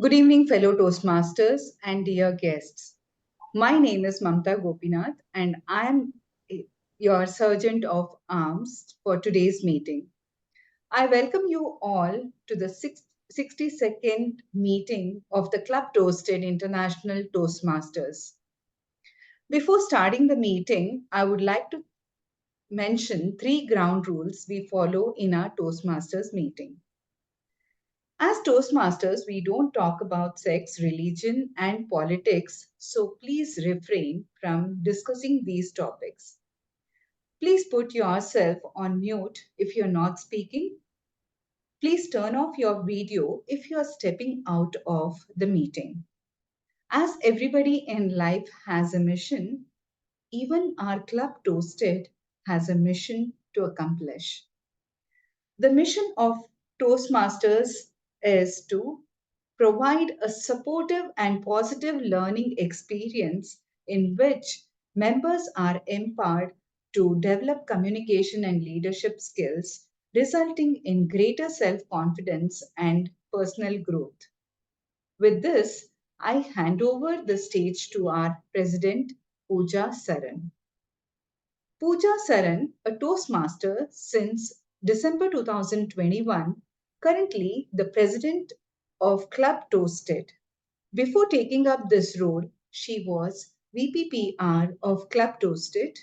Good evening, fellow Toastmasters and dear guests. My name is Mamta Gopinath, and I am your Sergeant of Arms for today's meeting. I welcome you all to the 62nd meeting of the Club ToastEd International Toastmasters. Before starting the meeting, I would like to mention three ground rules we follow in our Toastmasters meeting. As Toastmasters, we don't talk about sex, religion, and politics, so please refrain from discussing these topics. Please put yourself on mute if you're not speaking. Please turn off your video if you're stepping out of the meeting. As everybody in life has a mission, even our club Toasted has a mission to accomplish. The mission of Toastmasters is to provide a supportive and positive learning experience in which members are empowered to develop communication and leadership skills, resulting in greater self confidence and personal growth. With this, I hand over the stage to our President, Pooja Saran. Pooja Saran, a Toastmaster since December 2021, currently the President of Club ToastEd. Before taking up this role, she was VPPR of Club ToastEd.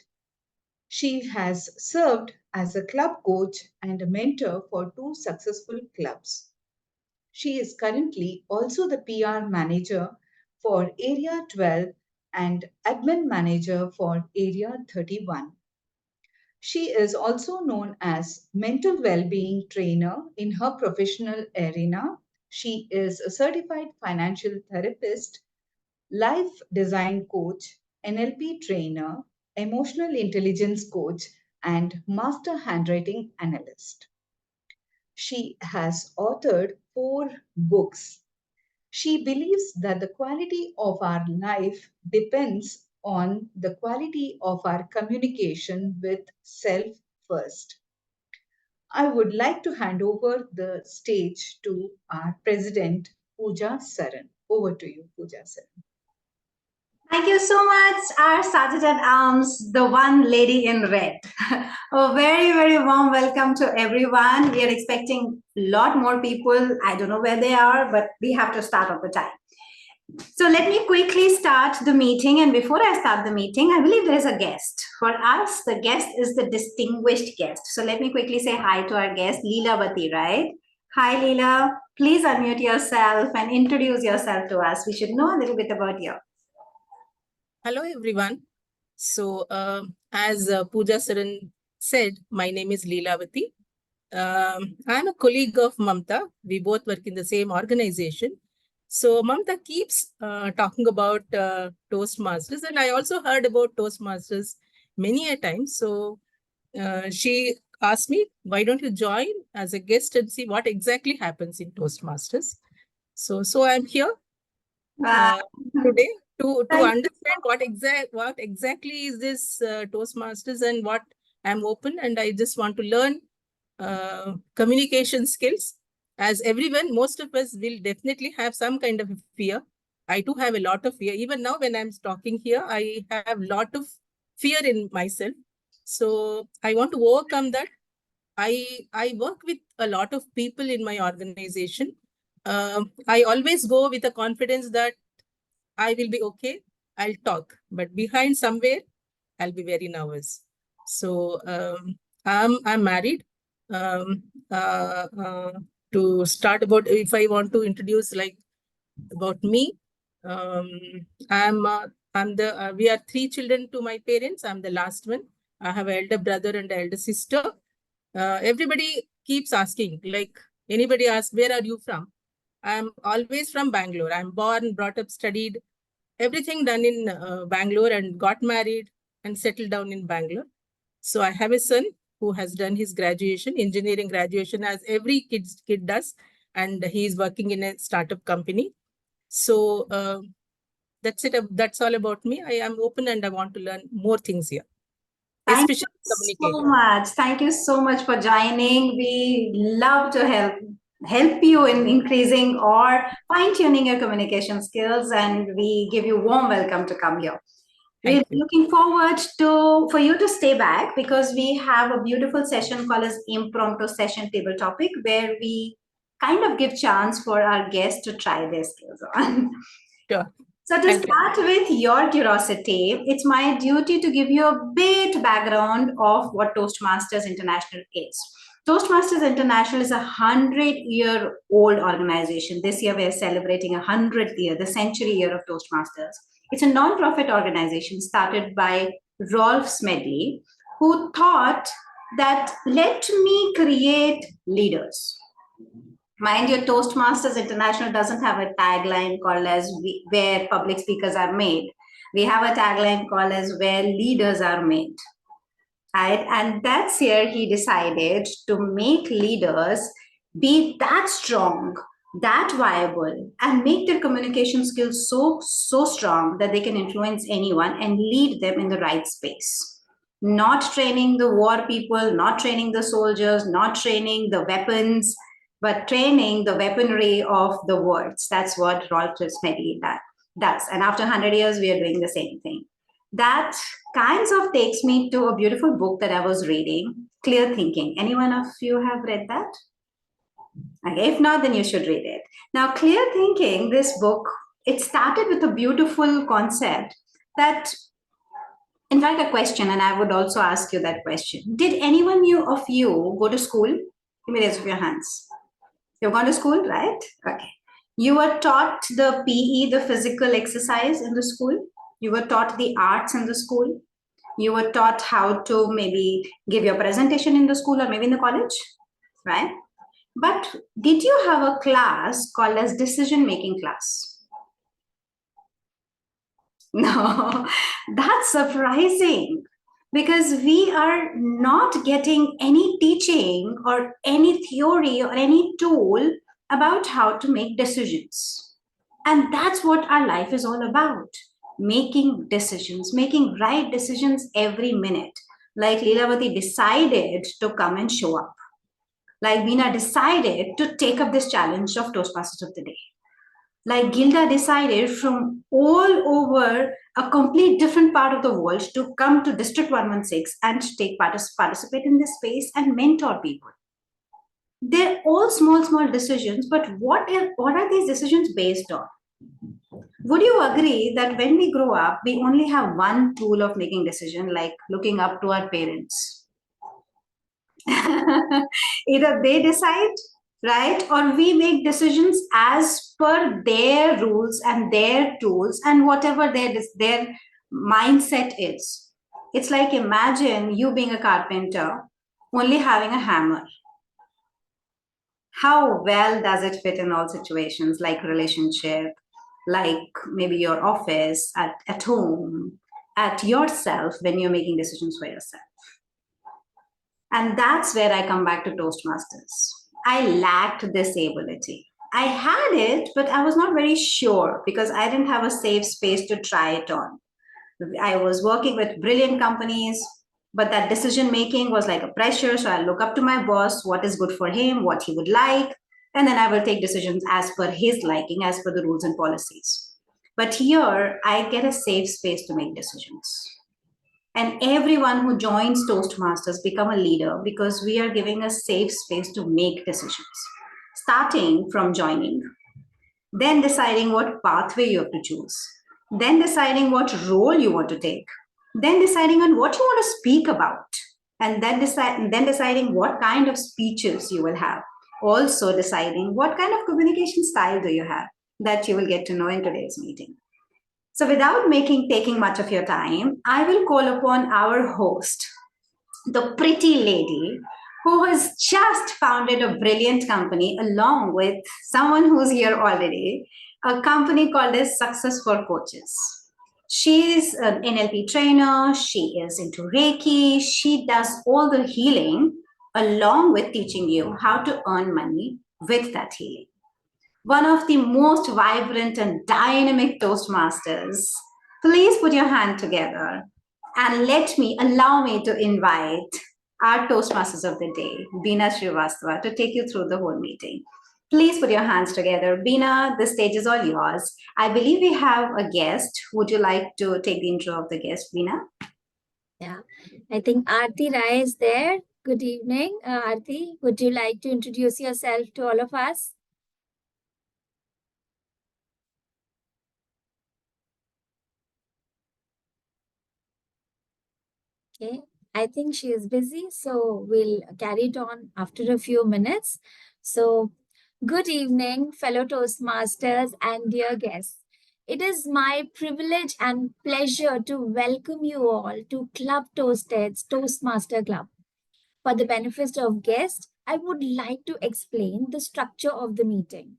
She has served as a club coach and a mentor for two successful clubs. She is currently also the PR manager for Area 12 and admin manager for Area 31. She is also known as mental well-being trainer in her professional arena. She is a certified financial therapist, life design coach, NLP trainer, emotional intelligence coach, and master handwriting analyst. She has authored 4 books. She believes that the quality of our life depends on the quality of our communication with self first. I would like to hand over the stage to our president, Pooja Saran. Over to you, Pooja Saran. Thank you so much, our Sergeant at Arms, the one lady in red. A very, very warm welcome to everyone. We are expecting a lot more people. I don't know where they are, but we have to start on the time. So let me quickly start the meeting. And before I start the meeting, I believe there is a guest. For us, the guest is the distinguished guest. So let me quickly say hi to our guest, Leelavati, right? Hi, Leela. Please unmute yourself and introduce yourself to us. We should know a little bit about you. Hello, everyone. So, as Pooja Saran said, my name is Leelavati. I'm a colleague of Mamta. We both work in the same organization. So, Mamta keeps talking about Toastmasters, and I also heard about Toastmasters many a time. So, she asked me, why don't you join as a guest and see what exactly happens in Toastmasters? So I'm here today to understand what exactly is this Toastmasters and what I'm open, and I just want to learn communication skills. As everyone, most of us will definitely have some kind of fear. I too have a lot of fear. Even now when I'm talking here, I have a lot of fear in myself. So I want to overcome that. I work with a lot of people in my organization. I always go with a confidence that I will be okay. I'll talk, but behind somewhere, I'll be very nervous. So I'm married. To start about, if I want to introduce like about me, we are 3 children to my parents. I'm the last one. I have an elder brother and an elder sister. Everybody keeps asking, like anybody asks, where are you from? I'm always from Bangalore. I'm born, brought up, studied, everything done in Bangalore, and got married and settled down in Bangalore. So I have a son who has done his graduation, engineering graduation, as every kid does. And he is working in a startup company. So that's it. That's all about me. I am open and I want to learn more things here. Thank you so much. Thank you so much for joining. We love to help. help you in increasing or fine-tuning your communication skills, and we give you warm welcome to come here. We're looking forward for you to stay back, because we have a beautiful session called as impromptu session table topic, where we kind of give chance for our guests to try their skills on. Sure. So to start with your curiosity, it's my duty to give you a bit background of what Toastmasters International is. Toastmasters International is a 100-year-old organization. This year we are celebrating 100th year, the century year of Toastmasters. It's a non-profit organization started by Rolf Smedley, who thought that let me create leaders. Mind you, Toastmasters International doesn't have a tagline called as where public speakers are made. We have a tagline called as where leaders are made. Right? And that's here he decided to make leaders be that strong, that viable, and make their communication skills so strong that they can influence anyone and lead them in the right space. Not training the war people, not training the soldiers, not training the weapons, but training the weaponry of the words. That's what Rolf Smedley does. And after 100 years, we are doing the same thing. That kinds of takes me to a beautiful book that I was reading, Clear Thinking. Anyone of you have read that? Okay, if not, then you should read it. Now, Clear Thinking, this book, it started with a beautiful concept that, in fact, a question, and I would also ask you that question. Did anyone of you go to school? Give me raise of your hands. You've gone to school, right? Okay. You were taught the PE, the physical exercise in the school. You were taught the arts in the school. You were taught how to maybe give your presentation in the school or maybe in the college, right? But did you have a class called as decision-making class? No, that's surprising, because we are not getting any teaching or any theory or any tool about how to make decisions. And that's what our life is all about. Making decisions, making right decisions every minute. Like Leelavati decided to come and show up. Like Beena decided to take up this challenge of Toastmasters of the Day. Like Gilda decided from all over a complete different part of the world to come to District 116 and participate in this space and mentor people. They're all small decisions, but what are these decisions based on? Would you agree that when we grow up, we only have one tool of making decision, like looking up to our parents? Either they decide, right? Or we make decisions as per their rules and their tools and whatever their mindset is. It's like, imagine you being a carpenter, only having a hammer. How well does it fit in all situations, like relationship, like maybe your office, at home, at yourself, when you're making decisions for yourself? And that's where I come back to Toastmasters. I lacked this ability. I had it, but I was not very sure because I didn't have a safe space to try it on. I was working with brilliant companies, but that decision making was like a pressure. So I look up to my boss, what is good for him, what he would like, and then I will take decisions as per his liking, as per the rules and policies. But here, I get a safe space to make decisions. And everyone who joins Toastmasters become a leader because we are giving a safe space to make decisions, starting from joining, then deciding what pathway you have to choose, then deciding what role you want to take, then deciding on what you want to speak about, and then deciding what kind of speeches you will have. Also deciding what kind of communication style do you have, that you will get to know in today's meeting. So without taking much of your time, I will call upon our host, the pretty lady who has just founded a brilliant company along with someone who's here already, a company called as Success for Coaches. She's an NLP trainer. She is into Reiki. She does all the healing along with teaching you how to earn money with that healing. One of the most vibrant and dynamic Toastmasters. Please put your hand together and allow me to invite our Toastmasters of the day, Beena Srivastava, to take you through the whole meeting. Please put your hands together. Beena, the stage is all yours. I believe we have a guest. Would you like to take the intro of the guest, Beena? Yeah, I think Aarti Rai is there. Good evening, Aarti. Would you like to introduce yourself to all of us? Okay, I think she is busy, so we'll carry it on after a few minutes. So, good evening, fellow Toastmasters and dear guests. It is my privilege and pleasure to welcome you all to Club ToastEd's Toastmaster Club. For the benefit of guests, I would like to explain the structure of the meeting.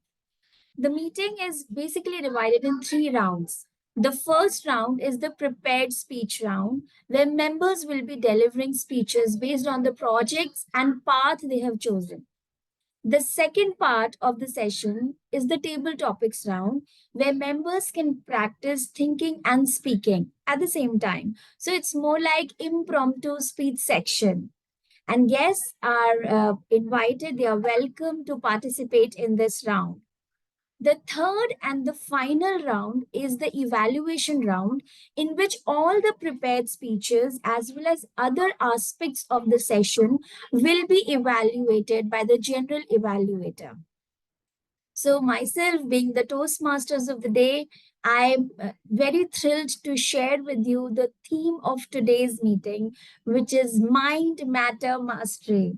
The meeting is basically divided in 3 rounds. The first round is the prepared speech round, where members will be delivering speeches based on the projects and path they have chosen. The second part of the session is the table topics round, where members can practice thinking and speaking at the same time. So it's more like impromptu speech section. And guests are invited, they are welcome to participate in this round. The third and the final round is the evaluation round, in which all the prepared speeches as well as other aspects of the session will be evaluated by the general evaluator. So, myself being the Toastmasters of the day, I'm very thrilled to share with you the theme of today's meeting, which is Mind Matter Mastery.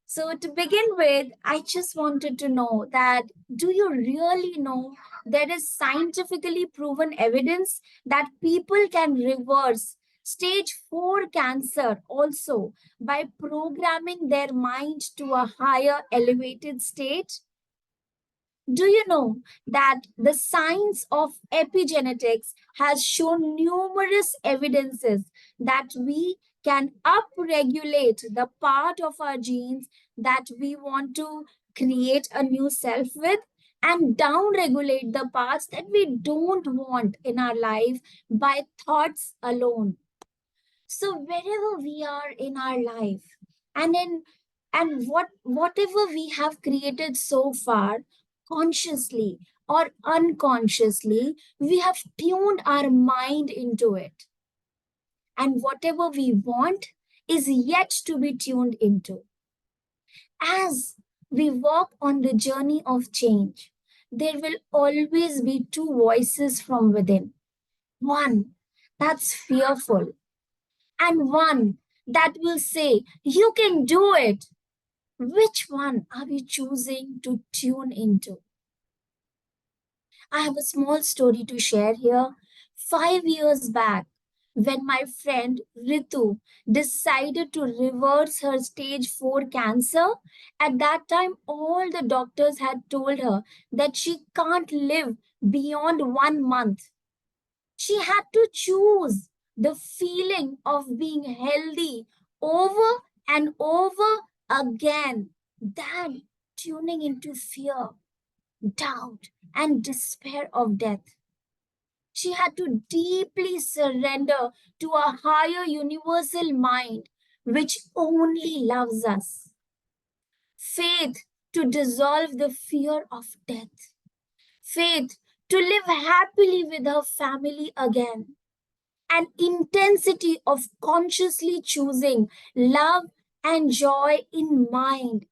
So, to begin with, I just wanted to know that do you really know there is scientifically proven evidence that people can reverse stage 4 cancer also by programming their mind to a higher elevated state? Do you know that the science of epigenetics has shown numerous evidences that we can upregulate the part of our genes that we want to create a new self with and downregulate the parts that we don't want in our life by thoughts alone? So wherever we are in our life and in and whatever we have created so far, consciously or unconsciously, we have tuned our mind into it. And whatever we want is yet to be tuned into. As we walk on the journey of change, there will always be two voices from within. One that's fearful, and one that will say, "You can do it." Which one are we choosing to tune into? I have a small story to share here. 5 years back, when my friend Ritu decided to reverse her stage 4 cancer, at that time, all the doctors had told her that she can't live beyond 1 month. She had to choose the feeling of being healthy over and over again than tuning into fear, doubt, and despair of death. She had to deeply surrender to a higher universal mind which only loves us. Faith to dissolve the fear of death. Faith to live happily with her family again. An intensity of consciously choosing love and joy in mind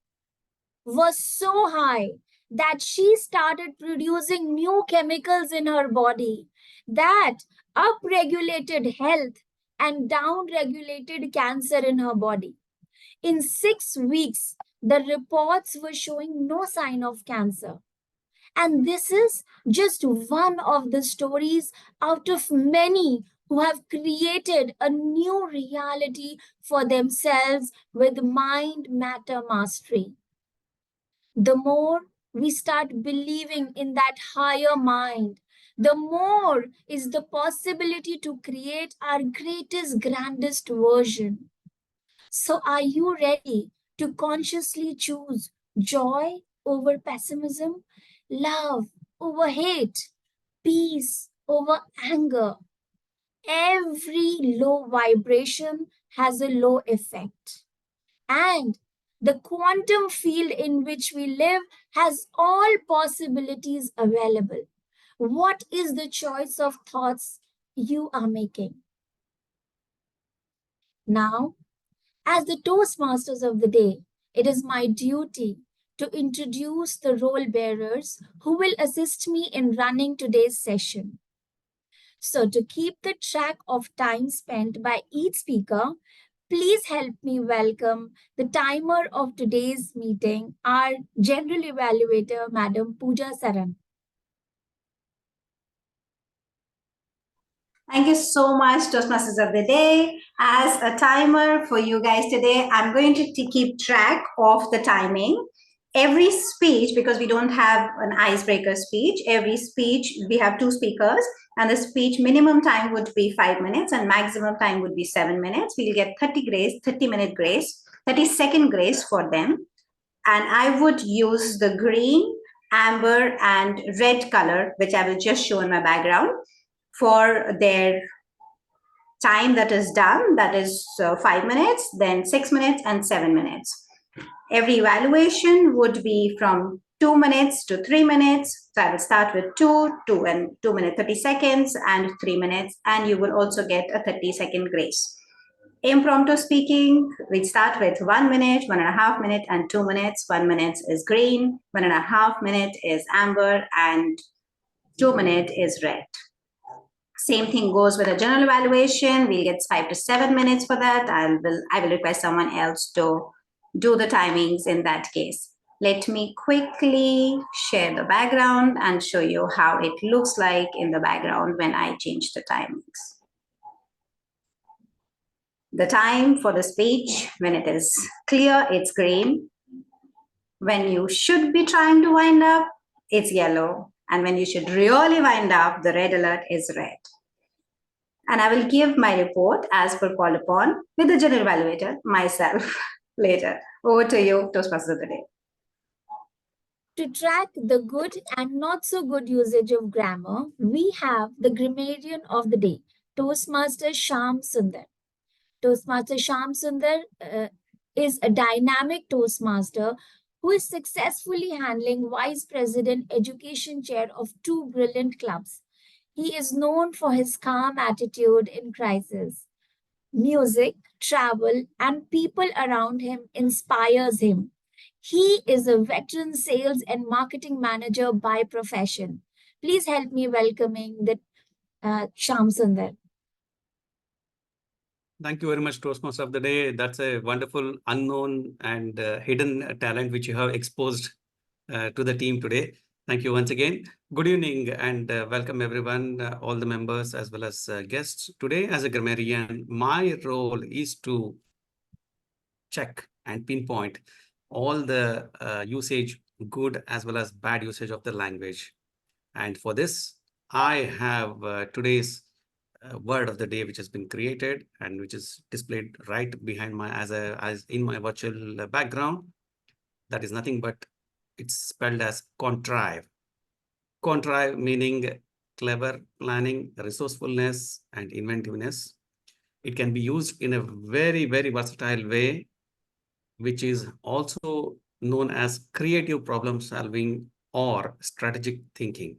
was so high that she started producing new chemicals in her body that upregulated health and downregulated cancer in her body. In 6 weeks, the reports were showing no sign of cancer. And this is just one of the stories out of many who have created a new reality for themselves with mind matter mastery. The more we start believing in that higher mind, the more is the possibility to create our greatest, grandest version. So, are you ready to consciously choose joy over pessimism, love over hate, peace over anger? Every low vibration has a low effect. And The quantum field in which we live has all possibilities available. What is the choice of thoughts you are making? Now, as the Toastmasters of the day, it is my duty to introduce the role bearers who will assist me in running today's session. So, to keep the track of time spent by each speaker, please help me welcome the timer of today's meeting, our General Evaluator, Madam Pooja Saran. Thank you so much, Toastmasters of the Day. As a timer for you guys today, I'm going to keep track of the timing. Every speech, because we don't have an icebreaker speech, every speech, we have 2 speakers, and the speech minimum time would be 5 minutes and maximum time would be 7 minutes. We'll get 30-minute grace, 30-second grace for them. And I would use the green, amber, and red color, which I will just show in my background, for their time that is done, that is 5 minutes, then 6 minutes, and 7 minutes. Every evaluation would be from 2 minutes to 3 minutes. So I will start with 2 and 2 minutes, 30 seconds, and 3 minutes, and you will also get a 30-second grace. Impromptu speaking, we start with 1 minute, 1.5 minutes, and 2 minutes. 1 minute is green, 1.5 minutes is amber, and 2 minutes is red. Same thing goes with a general evaluation. We'll get 5 to 7 minutes for that. I will request someone else to do the timings in that case. Let me quickly share the background and show you how it looks like in the background when I change the timings. The time for the speech, when it is clear, it's green. When you should be trying to wind up, it's yellow. And when you should really wind up, the red alert is red. And I will give my report as per called upon with the general evaluator, myself, later. Over to you, Toastmasters of the Day. To track the good and not so good usage of grammar, we have the grammarian of the day, Toastmaster Shyam Sundar. Toastmaster Shyam Sundar is a dynamic Toastmaster who is successfully handling Vice President Education Chair of 2 brilliant clubs. He is known for his calm attitude in crisis. Music, travel, and people around him inspires him. He is a veteran sales and marketing manager by profession. Please help me welcoming the Shyam Sundar. Thank you very much, Toastmaster of the Day. That's a wonderful, unknown and hidden talent which you have exposed to the team today. Thank you once again. Good evening and welcome everyone, all the members as well as guests. Today, as a grammarian, my role is to check and pinpoint all the usage, good as well as bad usage of the language. And for this, I have today's word of the day, which has been created and which is displayed right behind my as in my virtual background. That is nothing but it's spelled as contrive. Contrive meaning clever, planning, resourcefulness, and inventiveness. It can be used in a very, very versatile way, which is also known as creative problem solving or strategic thinking.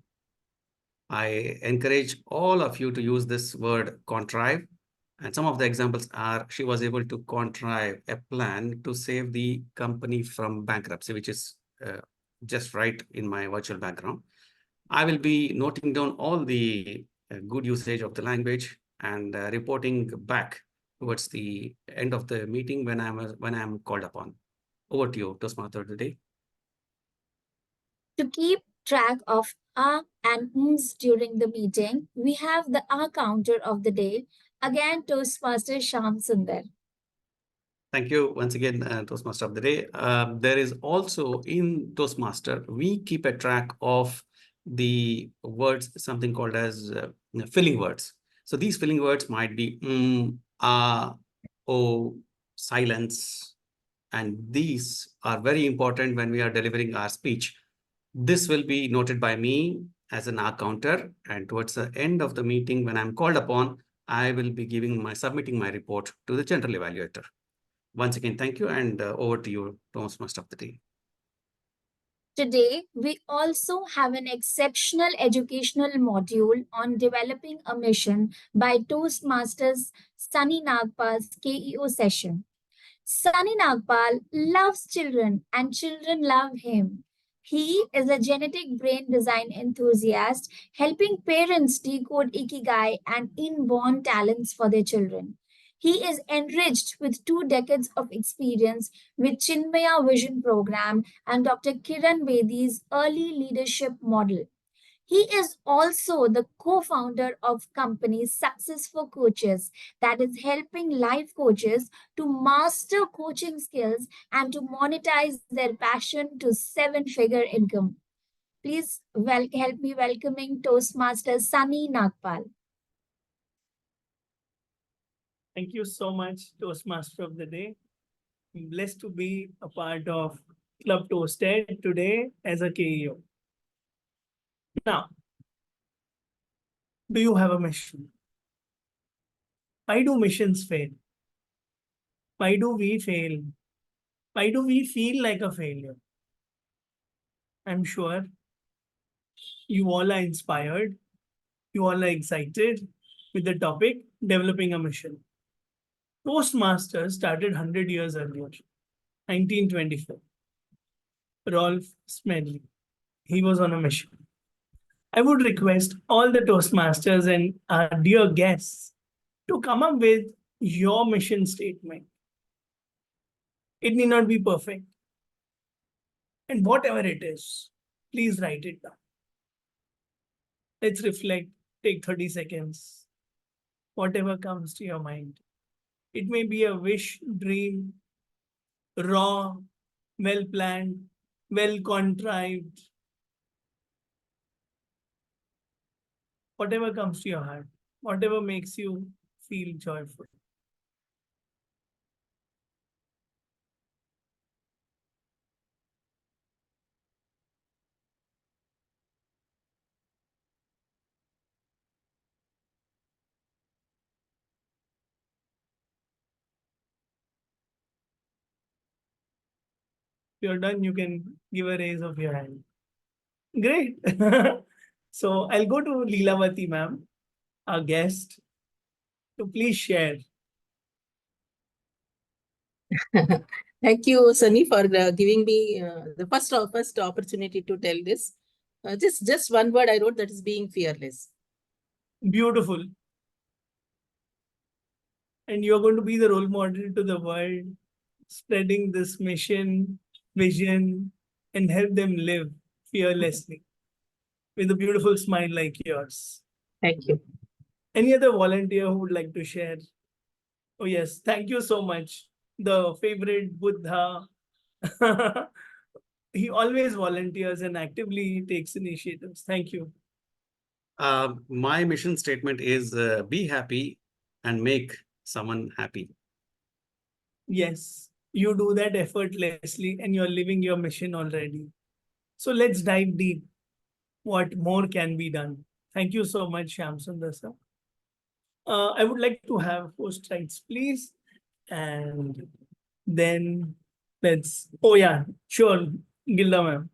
I encourage all of you to use this word contrive. And some of the examples are, she was able to contrive a plan to save the company from bankruptcy, which is just right in my virtual background. I will be noting down all the good usage of the language and reporting back towards the end of the meeting when I'm called upon. Over to you, Toastmaster today. To keep track of and ms during the meeting, we have the counter of the day. Again, Toastmaster Shyam Sundar. Thank you once again, Toastmaster of the day. There is also in Toastmaster, we keep a track of the words, something called as filling words. So these filling words might be o, silence, and these are very important when we are delivering our speech. This will be noted by me as an counter, and towards the end of the meeting, when I'm called upon, I will be submitting my report to the general evaluator. Once again, thank you, and over to you, Toastmaster of the day. Today, we also have an exceptional educational module on developing a mission by Toastmasters Sunny Nagpal's KEO session. Sunny Nagpal loves children and children love him. He is a genetic brain design enthusiast, helping parents decode ikigai and inborn talents for their children. He is enriched with 2 decades of experience with Chinmaya Vision Program and Dr. Kiran Bedi's early leadership model. He is also the co-founder of company Success for Coaches that is helping life coaches to master coaching skills and to monetize their passion to seven-figure income. Please help me welcoming Toastmaster Sunny Nagpal. Thank you so much, Toastmaster of the Day. I'm blessed to be a part of Club ToastEd today as a KEO. Now, do you have a mission? Why do missions fail? Why do we fail? Why do we feel like a failure? I'm sure you all are inspired. You all are excited with the topic developing a mission. Toastmasters started 100 years earlier, 1924. Rolf Smedley. He was on a mission. I would request all the Toastmasters and our dear guests to come up with your mission statement. It need not be perfect. And whatever it is, please write it down. Let's reflect, take 30 seconds, whatever comes to your mind. It may be a wish, dream, raw, well planned, well contrived. Whatever comes to your heart, whatever makes you feel joyful. If you're done, you can give a raise of your hand. Great. So I'll go to Leelavati ma'am, our guest, to please share. Thank you, Sunny, for giving me the first opportunity to tell this. Just one word I wrote, that is being fearless. Beautiful. And you're going to be the role model to the world, spreading this mission, vision, and help them live fearlessly with a beautiful smile like yours. Thank you. Any other volunteer who would like to share? Oh, yes. Thank you so much. The favorite Buddha. He always volunteers and actively takes initiatives. Thank you. My mission statement is be happy and make someone happy. Yes, you do that effortlessly and you're living your mission already. So let's dive deep. What more can be done? Thank you so much, Shyam Sundar sir. I would like to have host rights, please. And then oh yeah, sure, Gilda ma'am.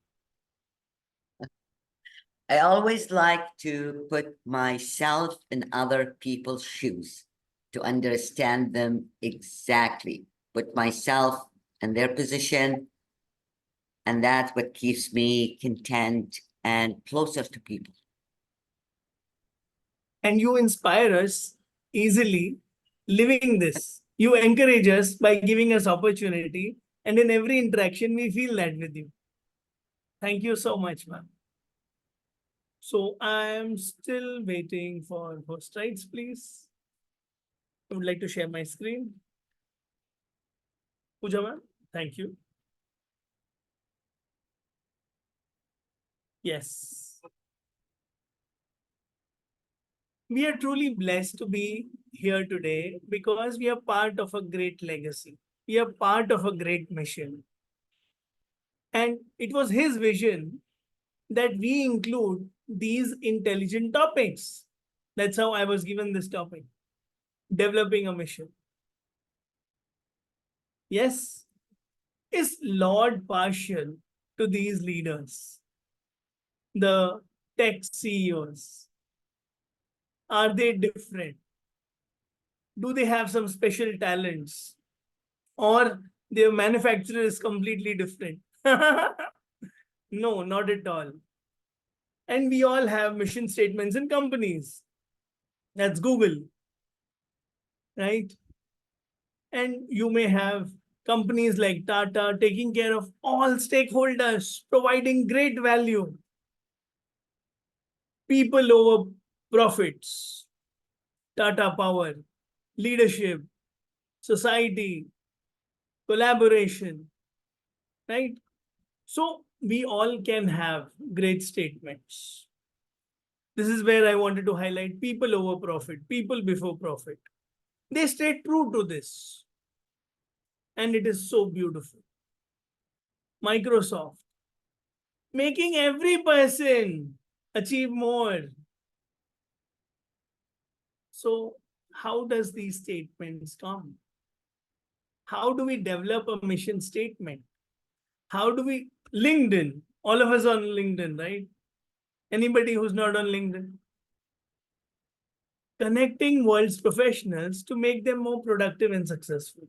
I always like to put myself in other people's shoes to understand them exactly, put myself in their position, and that's what keeps me content and closer to people. And you inspire us easily living this. You encourage us by giving us opportunity, and in every interaction, we feel that with you. Thank you so much, ma'am. So I'm still waiting for host rights, please. I would like to share my screen. Pooja ma'am, thank you. Yes. We are truly blessed to be here today because we are part of a great legacy. We are part of a great mission. And it was his vision that we include these intelligent topics. That's how I was given this topic, developing a mission. Yes. Is Lord partial to these leaders? The tech CEOs? Are they different? Do they have some special talents? Or their manufacturer is completely different? No, not at all. And we all have mission statements in companies. That's Google, right? And you may have companies like Tata taking care of all stakeholders, providing great value. People over profits, Tata Power, leadership, society, collaboration, right? So we all can have great statements. This is where I wanted to highlight people over profit, people before profit. They stay true to this. And it is so beautiful. Microsoft, making every person achieve more. So how does these statements come? How do we develop a mission statement? How do we LinkedIn? All of us on LinkedIn, right? Anybody who's not on LinkedIn? Connecting world's professionals to make them more productive and successful.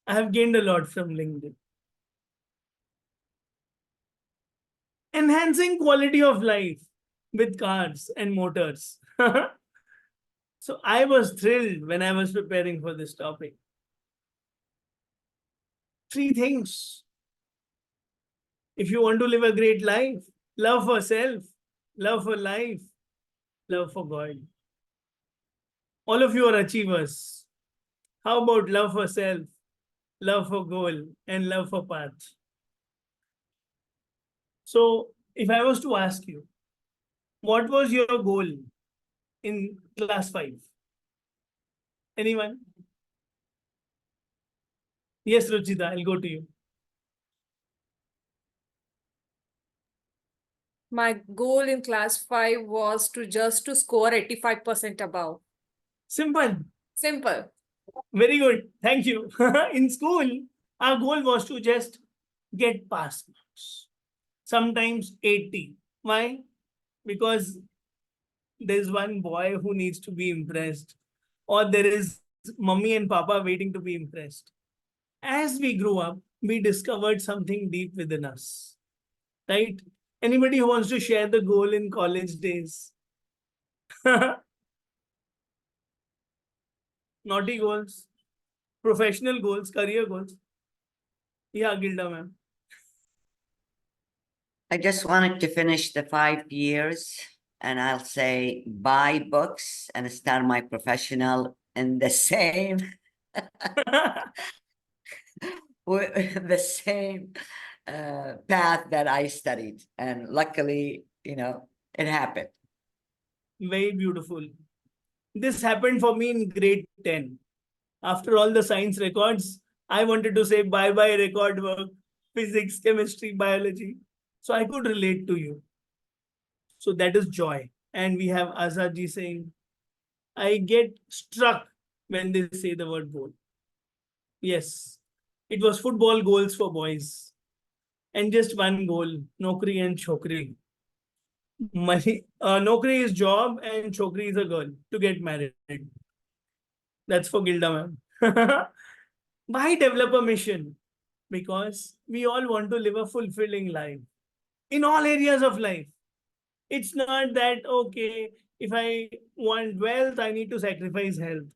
I have gained a lot from LinkedIn. Enhancing quality of life with cars and motors. So I was thrilled when I was preparing for this topic. 3 things. If you want to live a great life, love for self, love for life, love for God. All of you are achievers. How about love for self, love for goal, and love for path? So if I was to ask you, what was your goal in class 5? Anyone? Yes, Ruchita, I'll go to you. My goal in class 5 was to score 85% above. Simple. Simple. Very good. Thank you. In school, our goal was to just get pass marks. Sometimes 80. Why? Because there's one boy who needs to be impressed, or there is mummy and papa waiting to be impressed. As we grew up, we discovered something deep within us. Right? Anybody who wants to share the goal in college days? Naughty goals, professional goals, career goals. Yeah, Gilda ma'am. I just wanted to finish the 5 years, and I'll say buy books and start my professional in the same the same path that I studied. And luckily, it happened. Very beautiful. This happened for me in grade 10. After all the science records, I wanted to say bye-bye record work, physics, chemistry, biology. So I could relate to you. So that is joy. And we have Azadji saying, I get struck when they say the word goal. Yes, it was football goals for boys. And just one goal, Nokri and Chokri. Money, Nokri is job and Chokri is a girl to get married. That's for Gilda ma'am. Why develop a mission? Because we all want to live a fulfilling life in all areas of life. It's not that, okay, if I want wealth, I need to sacrifice health.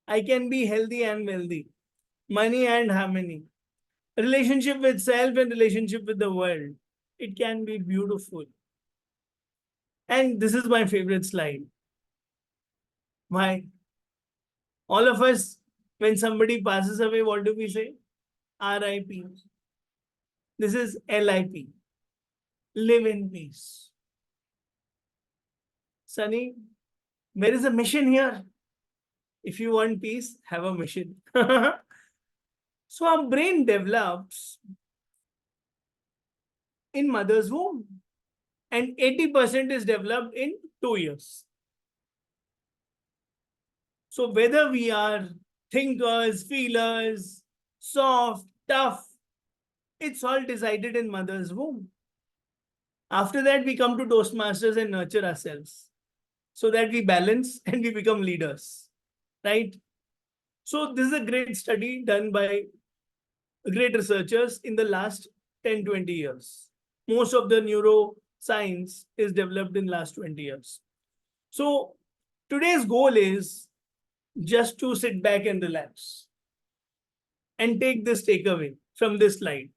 I can be healthy and wealthy, money and harmony, relationship with self and relationship with the world. It can be beautiful. And this is my favorite slide. Why? All of us, when somebody passes away, what do we say? RIP. This is LIP. Live in peace. Sunny, there is a mission here. If you want peace, have a mission. So our brain develops in mother's womb, and 80% is developed in 2 years. So whether we are thinkers, feelers, soft, tough. It's all decided in mother's womb. After that, we come to Toastmasters and nurture ourselves so that we balance and we become leaders, right? So this is a great study done by great researchers in the last 10, 20 years. Most of the neuroscience is developed in last 20 years. So today's goal is just to sit back and relax and take this takeaway from this slide.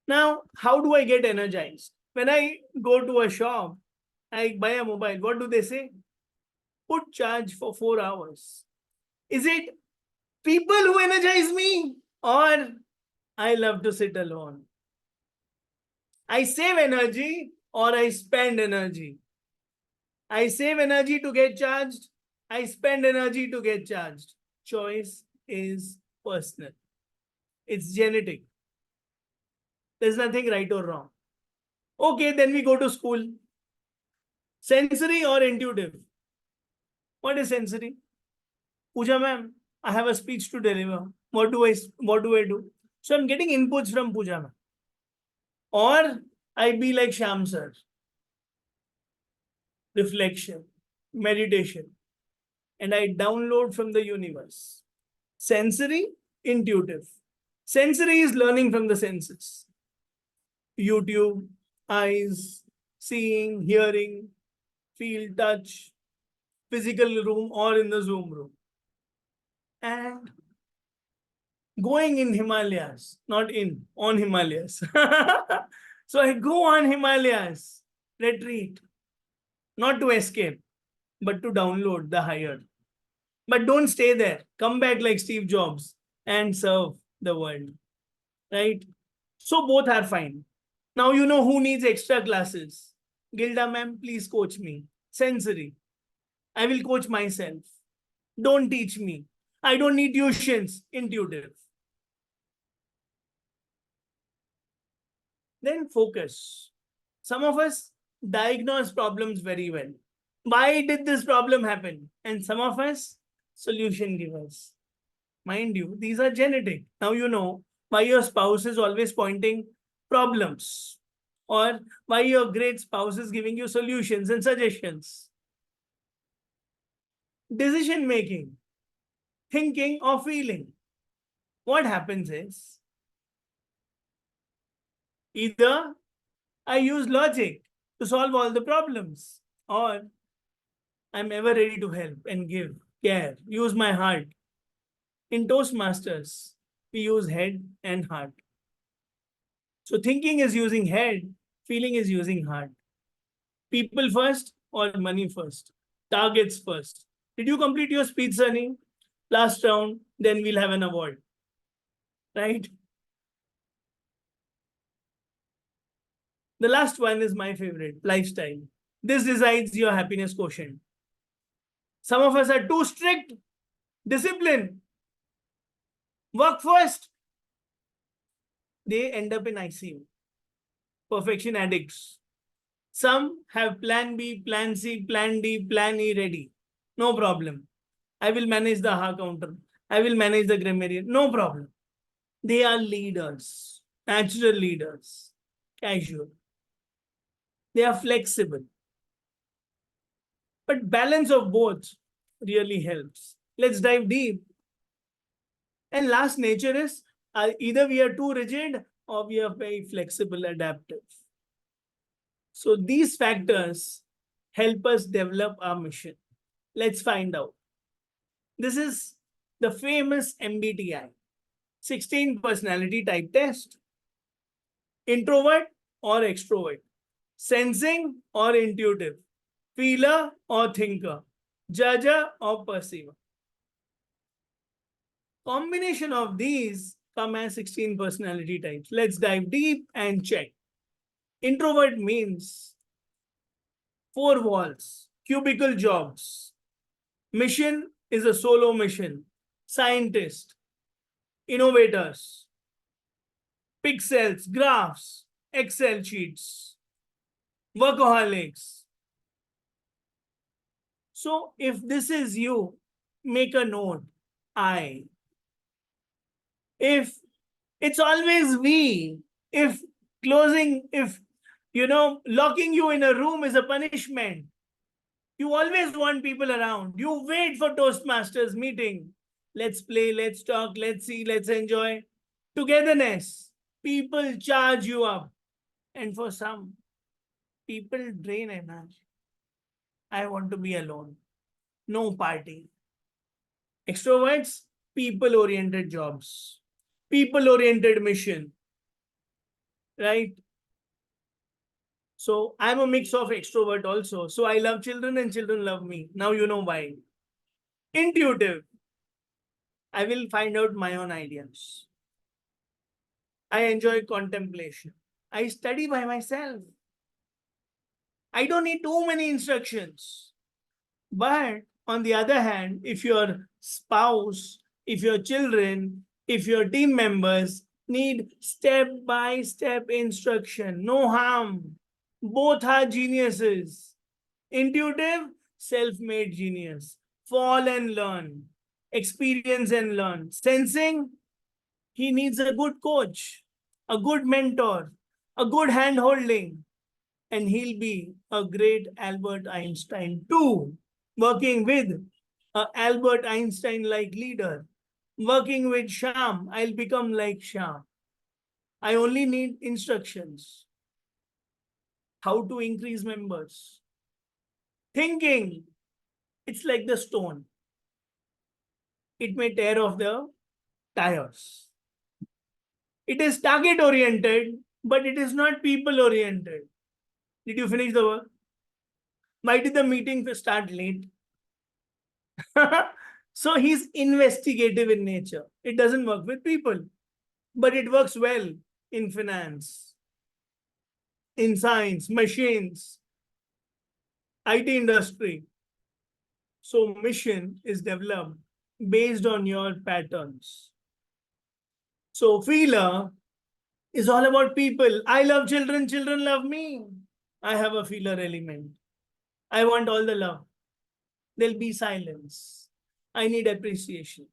Now, how do I get energized? When I go to a shop, I buy a mobile. What do they say? Put charge for 4 hours. Is it people who energize me, or I love to sit alone? I save energy or I spend energy. I save energy to get charged. I spend energy to get charged. Choice is personal. It's genetic. There's nothing right or wrong. Okay, then we go to school. Sensory or intuitive? What is sensory? Pooja ma'am, I have a speech to deliver. What do I do? So I'm getting inputs from Pooja ma'am. Or I be like Sham sir. Reflection, meditation, and I download from the universe. Sensory, intuitive. Sensory is learning from the senses. YouTube, eyes, seeing, hearing, feel, touch, physical room or in the Zoom room. And going in Himalayas, not in, on Himalayas. So I go on Himalayas, retreat, not to escape, but to download the higher. But don't stay there. Come back like Steve Jobs and serve the world. Right? So both are fine. Now you know who needs extra classes. Gilda ma'am, please coach me. Sensory. I will coach myself. Don't teach me. I don't need tuitions. Intuitive. Then focus. Some of us diagnose problems very well. Why did this problem happen? And some of us solution givers. Mind you, these are genetic. Now you know why your spouse is always pointing problems, or why your great spouse is giving you solutions and suggestions. Decision making, thinking or feeling. What happens is either I use logic to solve all the problems, or I'm ever ready to help and give, care, use my heart. In Toastmasters, we use head and heart. So thinking is using head, feeling is using heart. People first or money first? Targets first. Did you complete your speed, Sunny? Last round, then we'll have an award. Right? The last one is my favorite, lifestyle. This decides your happiness quotient. Some of us are too strict. Discipline. Work first. They end up in ICU. Perfection addicts. Some have plan B, plan C, plan D, plan E ready. No problem. I will manage the ha counter. I will manage the grammarian. No problem. They are leaders, natural leaders, casual. They are flexible. But balance of both really helps. Let's dive deep. And last, nature is either we are too rigid or we are very flexible, adaptive. So these factors help us develop our mission. Let's find out. This is the famous MBTI, 16 personality type test. Introvert or extrovert, sensing or intuitive, feeler or thinker, judger or perceiver. Combination of these come as 16 personality types. Let's dive deep and check. Introvert means 4 walls, cubicle jobs. Mission is a solo mission. Scientist, innovators, pixels, graphs, Excel sheets, workaholics. So if this is you, make a note. I. If it's always we, if locking you in a room is a punishment, you always want people around. You wait for Toastmasters meeting. Let's play, let's talk, let's see, let's enjoy. Togetherness. People charge you up. And for some, people drain energy. I want to be alone. No party. Extroverts, people-oriented jobs. People-oriented mission. Right? So I'm a mix of extrovert also. So I love children and children love me. Now you know why. Intuitive. I will find out my own ideas. I enjoy contemplation. I study by myself. I don't need too many instructions. But on the other hand, if your spouse, if your children, if your team members need step-by-step instruction, no harm. Both are geniuses. Intuitive, self-made genius. Fall and learn. Experience and learn. Sensing, he needs a good coach, a good mentor, a good hand-holding, and he'll be a great Albert Einstein too. Working with a Albert Einstein-like leader. Working with Sham, I'll become like Sham. I only need instructions. How to increase members. Thinking, it's like the stone. It may tear off the tires. It is target-oriented, but it is not people-oriented. Did you finish the work? Why did the meeting start late? So he's investigative in nature. It doesn't work with people, but it works well in finance, in science, machines, IT industry. So mission is developed based on your patterns. So feeler is all about people. I love children, children love me. I have a feeler element. I want all the love. There'll be silence. I need appreciation.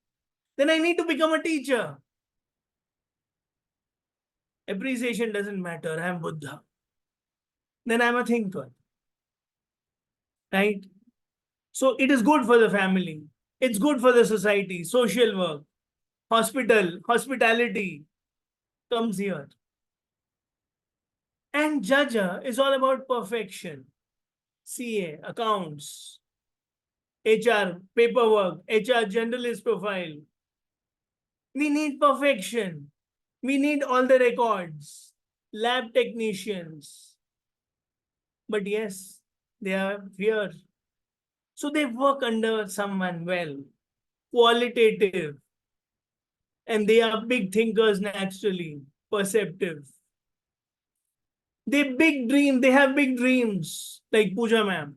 Then I need to become a teacher. Appreciation doesn't matter. I'm Buddha. Then I'm a thinker. Right? So it is good for the family. It's good for the society, social work, hospitality comes here. And judger is all about perfection. CA, accounts, HR, paperwork, HR generalist profile. We need perfection. We need all the records, lab technicians. But yes, they are here. So they work under someone well, qualitative, and they are big thinkers naturally, perceptive. They have big dreams, like Pooja ma'am.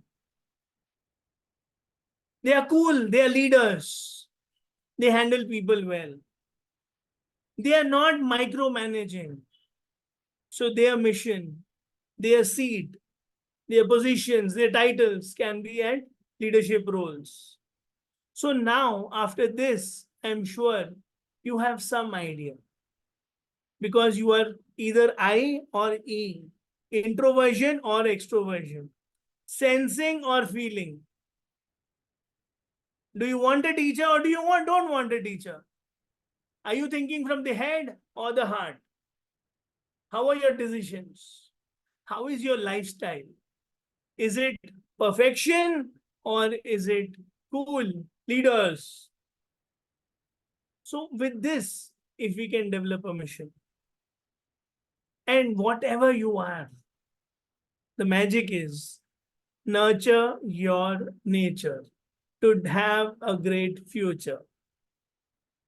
They are cool, they are leaders. They handle people well. They are not micromanaging. So their mission, their seat, their positions, their titles can be at leadership roles. So now, after this, I'm sure you have some idea. Because you are either I or E, introversion or extroversion, sensing or feeling. Do you want a teacher or don't want a teacher? Are you thinking from the head or the heart? How are your decisions? How is your lifestyle? Is it perfection or is it cool leaders? So with this, if we can develop a mission, and whatever you are, the magic is nurture your nature to have a great future.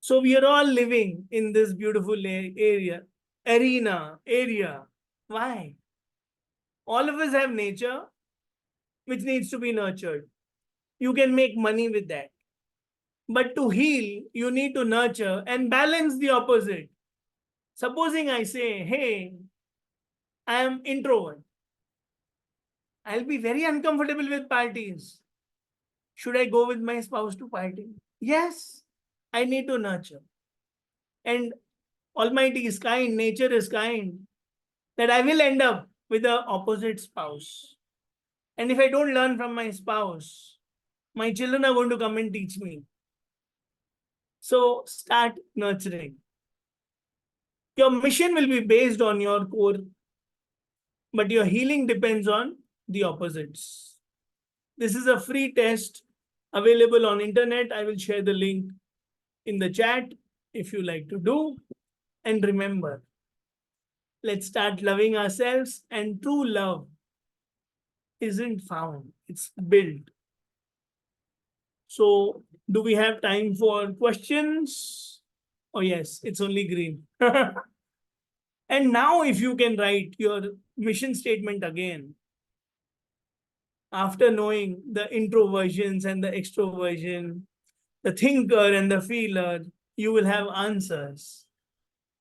So we are all living in this beautiful area. Why? All of us have nature which needs to be nurtured. You can make money with that. But to heal, you need to nurture and balance the opposite. Supposing I say, hey, I am introvert. I'll be very uncomfortable with parties. Should I go with my spouse to party? Yes, I need to nurture. And Almighty is kind, nature is kind, that I will end up with the opposite spouse. And if I don't learn from my spouse, my children are going to come and teach me. So start nurturing. Your mission will be based on your core, but your healing depends on the opposites. This is a free test available on internet. I will share the link in the chat if you like to do. And remember, let's start loving ourselves, and true love isn't found, it's built. So do we have time for questions? Oh yes, it's only green. And now if you can write your mission statement again, after knowing the introversions and the extroversion, the thinker and the feeler, you will have answers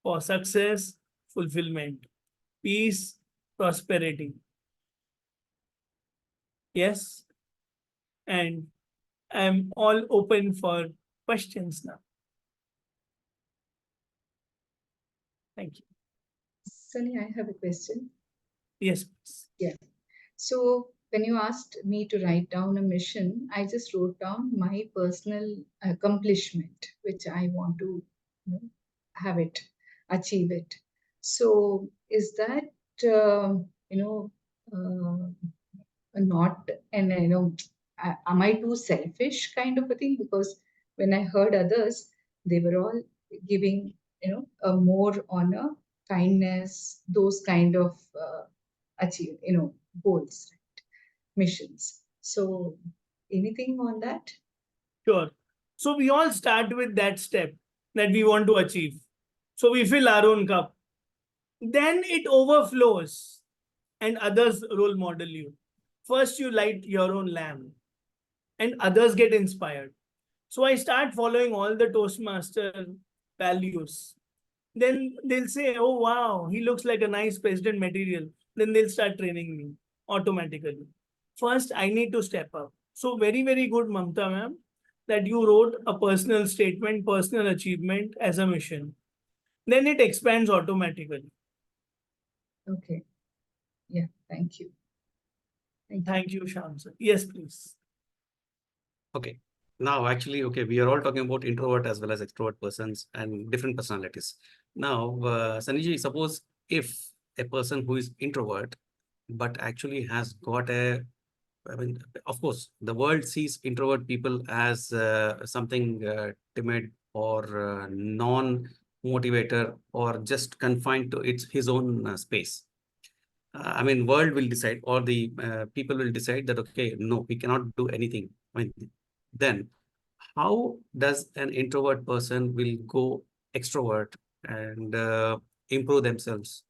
for success, fulfillment, peace, prosperity. Yes? And I'm all open for questions now. Thank you. Sunny, I have a question. Yes, please. Yeah. So when you asked me to write down a mission, I just wrote down my personal accomplishment, which I want to have it, achieve it. So is that, not, and am I too selfish kind of a thing? Because when I heard others, they were all giving, a more honor, kindness, those kind of achieve, goals, right? Missions. So anything on that? Sure. So we all start with that step that we want to achieve. So we fill our own cup. Then it overflows and others role model you. First, you light your own lamp and others get inspired. So I start following all the Toastmaster values. Then they'll say, oh, wow, he looks like a nice president material. Then they'll start training me automatically. First, I need to step up. So very, very good, Mamta ma'am, that you wrote a personal statement, personal achievement as a mission. Then it expands automatically. Okay. Yeah, thank you. Thank you, Shyam sir. Yes, please. Okay. Now, actually, okay, we are all talking about introvert as well as extrovert persons and different personalities. Now, Saniji, suppose if a person who is introvert, but actually has got I mean, of course, the world sees introvert people as something timid or non-motivator or just confined to his own space. I mean, world will decide, or the people will decide that, okay, no, we cannot do anything. I mean, then how does an introvert person will go extrovert and improve themselves?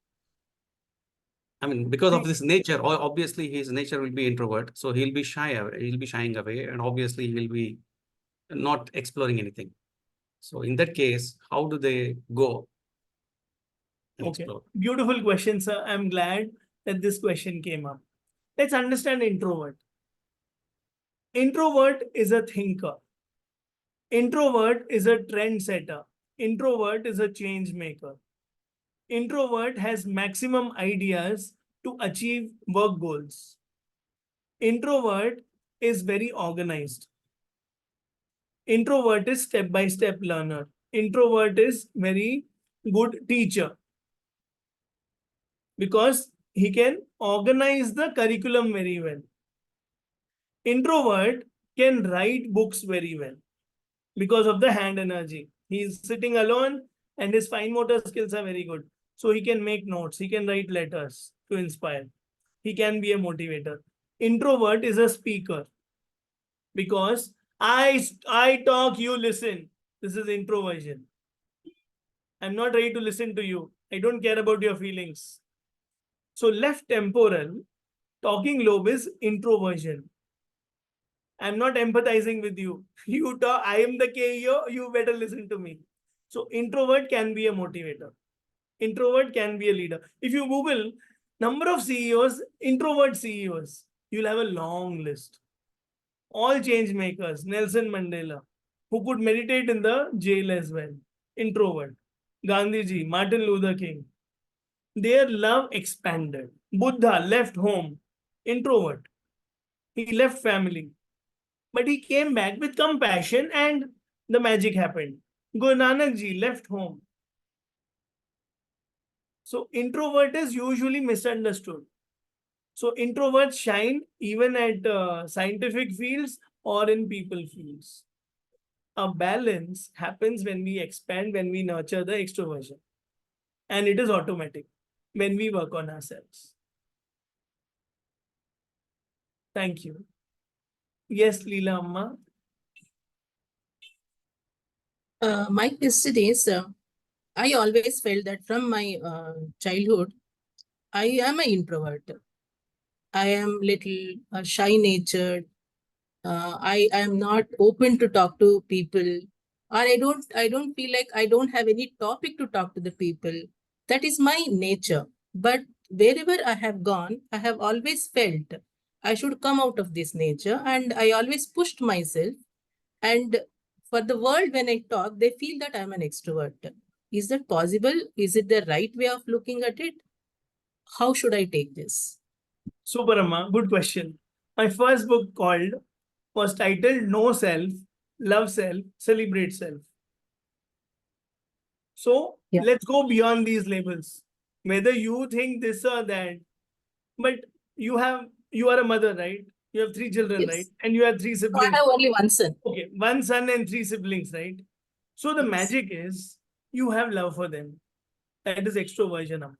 I mean, because of this nature, obviously his nature will be introvert, so he'll be shy. He'll be shying away, and obviously he'll be not exploring anything. So in that case, how do they go and explore? Beautiful question, sir. I'm glad that this question came up. Let's understand introvert. Introvert is a thinker. Introvert is a trendsetter. Introvert is a change maker. Introvert has maximum ideas to achieve work goals. Introvert is very organized. Introvert is step-by-step learner. Introvert is very good teacher because he can organize the curriculum very well. Introvert can write books very well because of the hand energy. He's sitting alone and his fine motor skills are very good. So he can make notes, he can write letters to inspire. He can be a motivator. Introvert is a speaker because I talk, you listen. This is introversion. I'm not ready to listen to you. I don't care about your feelings. So left temporal, talking lobe is introversion. I'm not empathizing with you. You talk, I am the KEO, you better listen to me. So introvert can be a motivator. Introvert can be a leader. If you Google number of CEOs, introvert CEOs, you'll have a long list. All change makers, Nelson Mandela, who could meditate in the jail as well, introvert. Gandhiji, Martin Luther King. Their love expanded. Buddha left home, introvert. He left family. But he came back with compassion and the magic happened. Guru Nanak Ji left home. So introvert is usually misunderstood. So introverts shine even at scientific fields or in people fields. A balance happens when we expand, when we nurture the extroversion. And it is automatic when we work on ourselves. Thank you. Yes, Leela Amma. My question is, I always felt that from my childhood, I am an introvert. I am little shy-natured. I am not open to talk to people, or I don't feel like I don't have any topic to talk to the people. That is my nature. But wherever I have gone, I have always felt I should come out of this nature, and I always pushed myself. And for the world, when I talk, they feel that I'm an extrovert. Is that possible? Is it the right way of looking at it? How should I take this? Super Amma, good question. My first book was titled Know Self, Love Self, Celebrate Self. So let's go beyond these labels. Whether you think this or that, but you are a mother, right? You have 3 children, Yes. right? And you have 3 So I siblings. have only one son. Okay, 1 son and 3 siblings, right? So the Yes. magic is you have love for them. That is extroversion, Amma.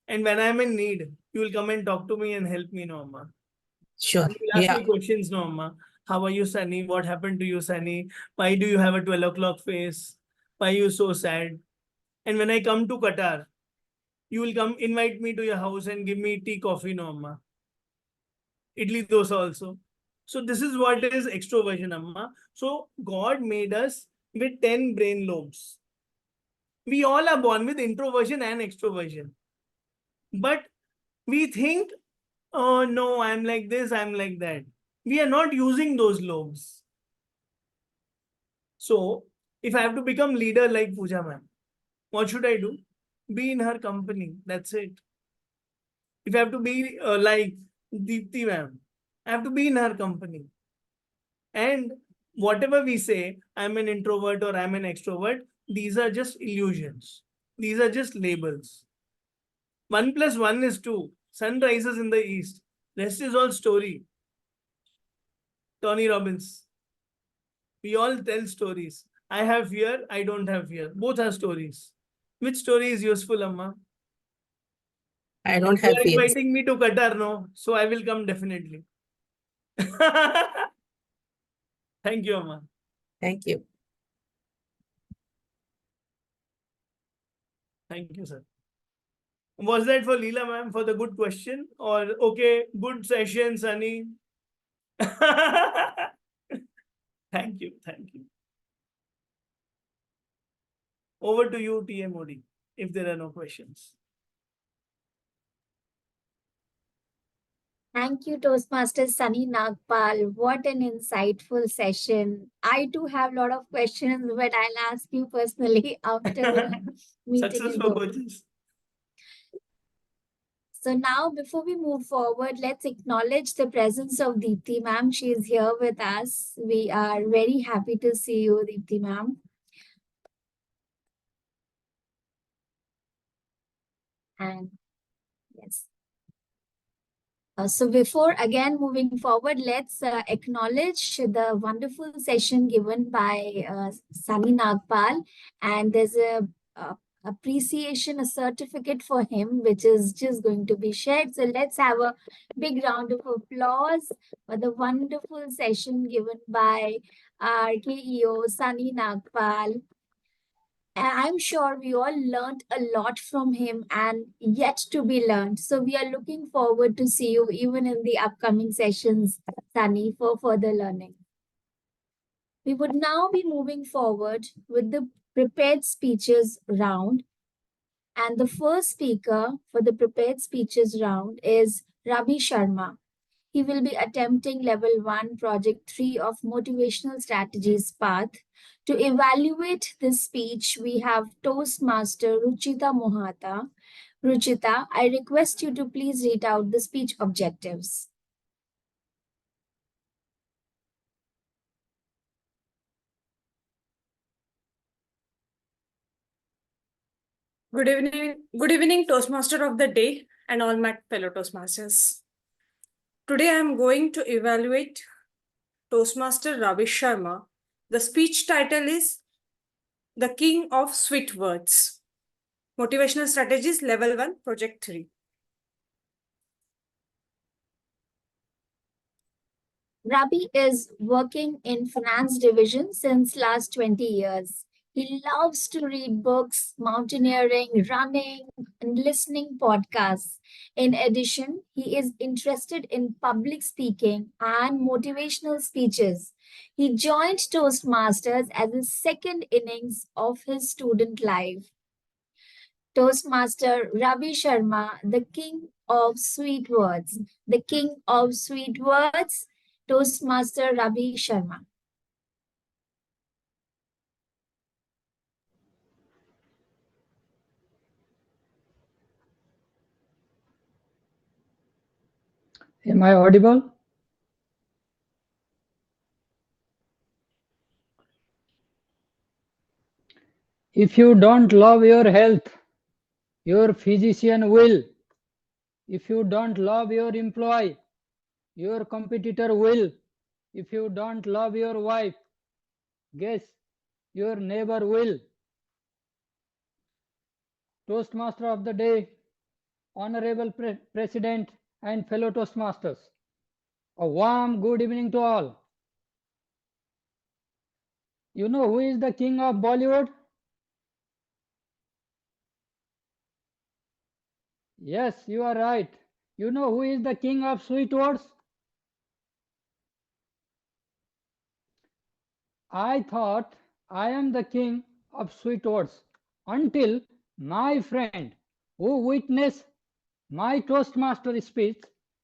And when I'm in need, you will come and talk to me and help me, no, Amma. Sure. You will ask Yeah. me questions, no, Amma. How are you, Sunny? What happened to you, Sunny? Why do you have a 12 o'clock face? Why are you so sad? And when I come to Qatar, you will come invite me to your house and give me tea, coffee, no, Amma. Idli dosa also. So this is what is extroversion, Amma. So God made us with 10 brain lobes. We all are born with introversion and extroversion. But we think, oh no, I'm like this, I'm like that. We are not using those lobes. So if I have to become leader like Pooja ma'am, what should I do? Be in her company. That's it. If I have to be like Deepti ma'am, I have to be in her company. And whatever we say, I'm an introvert or I'm an extrovert, these are just illusions. These are just labels. 1 plus 1 is 2. Sun rises in the east. Rest is all story. Tony Robbins. We all tell stories. I have fear, I don't have fear. Both are stories. Which story is useful, Amma? I don't You have are fears. inviting me to Qatar, no? So I will come definitely. Thank you, Amma. Thank you. Thank you, sir. Was that for Leela, ma'am, for the good question? Or, okay, good session, Sunny. Thank you. Thank you. Over to you, TM Modi, if there are no questions. Thank you, Toastmasters Sunny Nagpal. What an insightful session. I too have a lot of questions, but I'll ask you personally after the meeting Success is for over. coaches. So now, before we move forward, let's acknowledge the presence of Deepti ma'am. She is here with us. We are very happy to see you, Deepti ma'am. And yes. So before again moving forward, let's acknowledge the wonderful session given by Sunny Nagpal. And there's a appreciation, a certificate for him, which is just going to be shared. So let's have a big round of applause for the wonderful session given by our KEO, Sunny Nagpal. I'm sure we all learned a lot from him and yet to be learned. So we are looking forward to see you even in the upcoming sessions, Sunny, for further learning. We would now be moving forward with the prepared speeches round. And the first speaker for the prepared speeches round is Ravi Sharma. He will be attempting level 1, project 3 of motivational strategies path. To evaluate this speech, we have Toastmaster Ruchita Mohata. Ruchita, I request you to please read out the speech objectives. Good evening, Toastmaster of the day and all my fellow Toastmasters. Today I am going to evaluate Toastmaster Ravish Sharma. The speech title is The King of Sweet Words. Motivational Strategies Level 1, Project 3. Rabi is working in finance division since last 20 years. He loves to read books, mountaineering, running, and listening podcasts. In addition, he is interested in public speaking and motivational speeches. He joined Toastmasters as a second innings of his student life. Toastmaster Ravi Sharma, the king of sweet words. The king of sweet words, Toastmaster Ravi Sharma. Am I audible? If you don't love your health, your physician will. If you don't love your employee, your competitor will. If you don't love your wife, guess your neighbor will. Toastmaster of the day, Honorable President and fellow Toastmasters, a warm good evening to all. You know who is the king of Bollywood? Yes, you are right. You know who is the king of sweet words? I thought I am the king of sweet words until my friend who witnessed my Toastmaster speech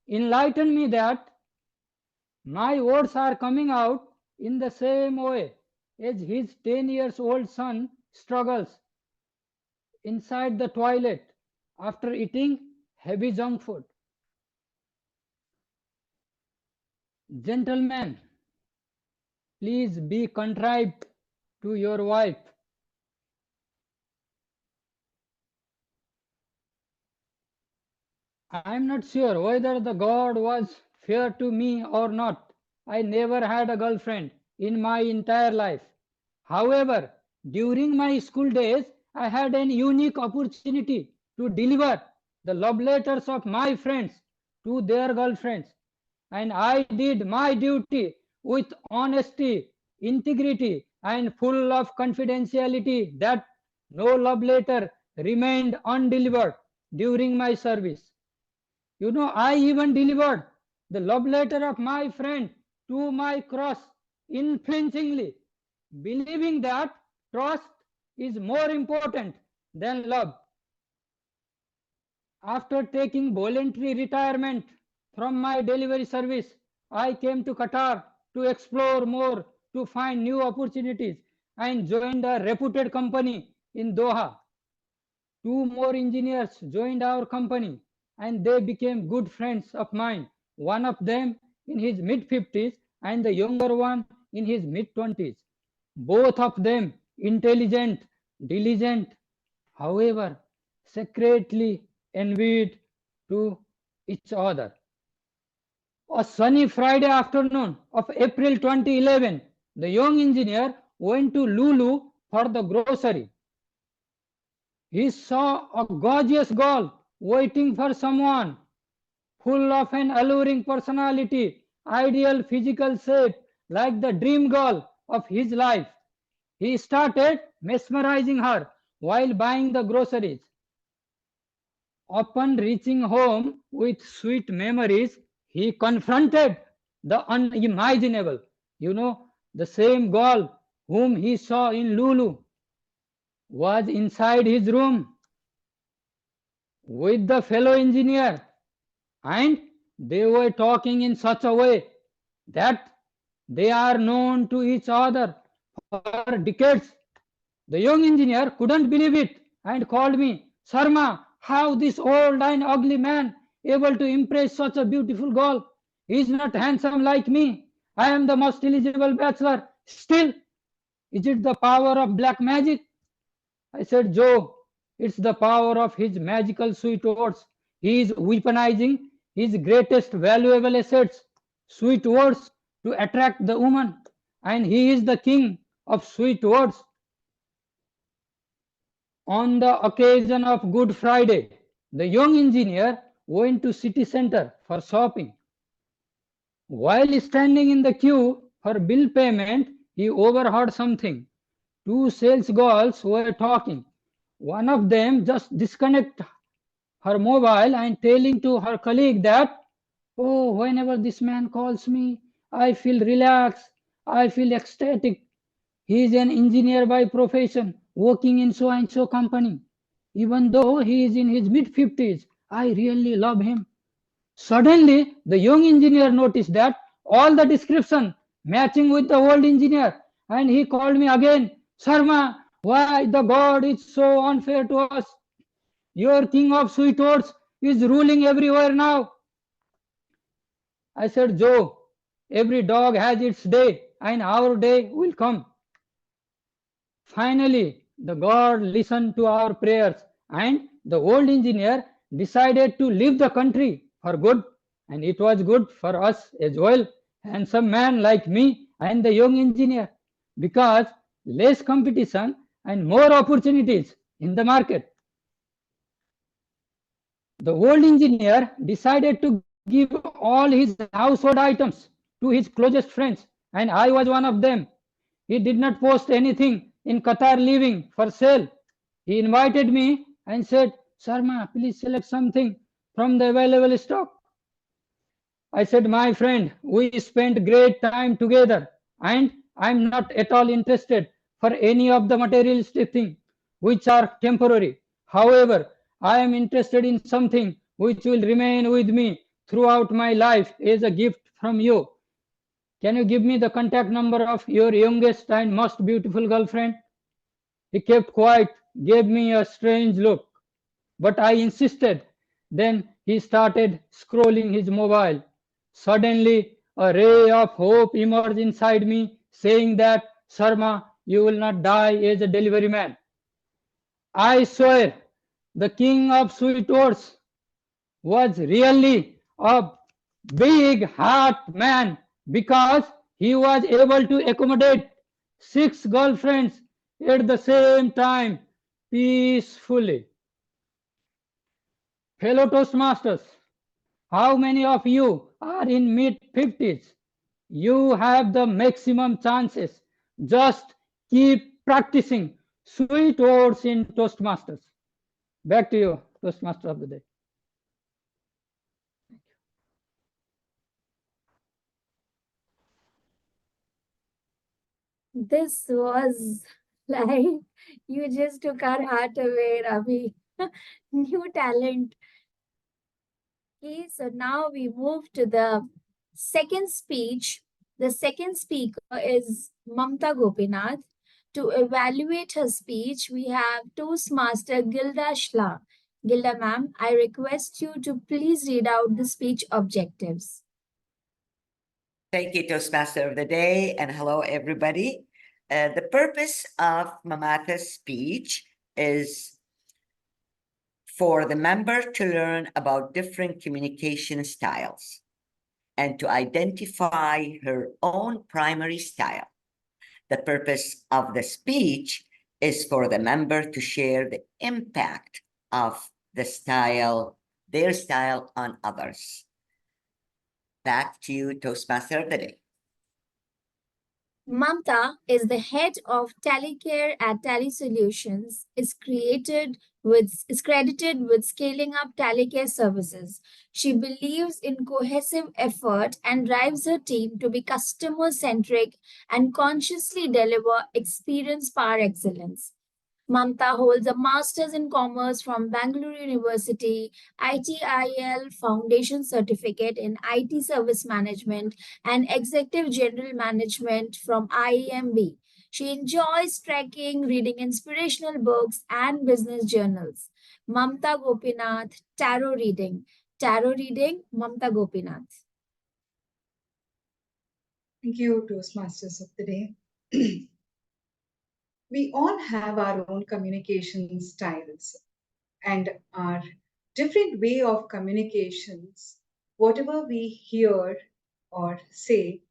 enlightened me that my words are coming out in the same way as his 10 years old son struggles inside the toilet after eating heavy junk food. Gentlemen, please be contrite to your wife. I am not sure whether the God was fair to me or not. I never had a girlfriend in my entire life. However, during my school days, I had an unique opportunity to deliver the love letters of my friends to their girlfriends. And I did my duty with honesty, integrity, and full of confidentiality that no love letter remained undelivered during my service. You know, I even delivered the love letter of my friend to my cross unflinchingly, believing that trust is more important than love. After taking voluntary retirement from my delivery service, I came to Qatar to explore more, to find new opportunities, and joined a reputed company in Doha. Two more engineers joined our company and they became good friends of mine. One of them in his mid-50s and the younger one in his mid-20s. Both of them intelligent, diligent, however, secretly envied to each other. A sunny Friday afternoon of April 2011, the young engineer went to Lulu for the grocery. He saw a gorgeous girl waiting for someone, full of an alluring personality, ideal physical shape, like the dream girl of his life. He started mesmerizing her while buying the groceries. Upon reaching home with sweet memories, he confronted the unimaginable. You know, the same girl whom he saw in Lulu was inside his room with the fellow engineer, and They were talking in such a way that they are known to each other for decades. The young engineer couldn't believe it and called me, Sarma, how this old and ugly man able to impress such a beautiful girl? He is not handsome like me. I am the most eligible bachelor. Still, is it the power of black magic? I said, Joe, it's the power of his magical sweet words. He is weaponizing his greatest valuable assets, sweet words, to attract the woman. And he is the king of sweet words. On the occasion of Good Friday, the young engineer went to city center for shopping. While standing in the queue for bill payment, he overheard something. Two sales girls were talking. One of them just disconnected her mobile and telling to her colleague that, oh, whenever this man calls me, I feel relaxed, I feel ecstatic. He is an engineer by profession, working in so and so company. Even though he is in his mid-50s, I really love him. Suddenly, the young engineer noticed that all the description matching with the old engineer, and he called me again, Sharma, why the God is so unfair to us? Your king of sweet words is ruling everywhere now. I said, Joe, every dog has its day, and our day will come. Finally, the God listened to our prayers, and the old engineer decided to leave the country for good, and it was good for us as well, handsome man like me and the young engineer, because less competition and more opportunities in the market. The old engineer decided to give all his household items to his closest friends, and I was one of them. He did not post anything in Qatar living for sale. He invited me and said, Sharma, please select something from the available stock. I said, my friend, we spent great time together, and I'm not at all interested for any of the materialistic things which are temporary. However, I am interested in something which will remain with me throughout my life as a gift from you. Can you give me the contact number of your youngest and most beautiful girlfriend? He kept quiet, gave me a strange look, but I insisted. Then he started scrolling his mobile. Suddenly, a ray of hope emerged inside me, saying that, Sharma, you will not die as a delivery man. I swear, the king of sweet words was really a big heart man, because he was able to accommodate 6 girlfriends at the same time peacefully. Fellow Toastmasters, how many of you are in mid-50s? You have the maximum chances. Just keep practicing sweet words in Toastmasters. Back to you, Toastmaster of the day. This was like you just took our heart away, Ravi. New talent. Okay, so now we move to the second speech. The second speaker is Mamta Gopinath. To evaluate her speech, we have Toastmaster Gilda Shla. Gilda ma'am, I request you to please read out the speech objectives. Thank you, Toastmaster of the Day, and hello, everybody. The purpose of Mamata's speech is for the member to learn about different communication styles and to identify her own primary style. The purpose of the speech is for the member to share the impact of the style, their style on others. Back to you, Toastmaster of the Day. Mamta is the head of Talicare at Tally Solutions, is credited with scaling up Talicare services. She believes in cohesive effort and drives her team to be customer-centric and consciously deliver experience par excellence. Mamta holds a Master's in Commerce from Bangalore University, ITIL Foundation Certificate in IT Service Management, and Executive General Management from IEMB. She enjoys trekking, reading inspirational books, and business journals. Mamta Gopinath, Tarot Reading. Tarot Reading, Mamta Gopinath. Thank you, Toastmasters of the day. We all have our own communication styles and our different way of communications. Whatever we hear or say,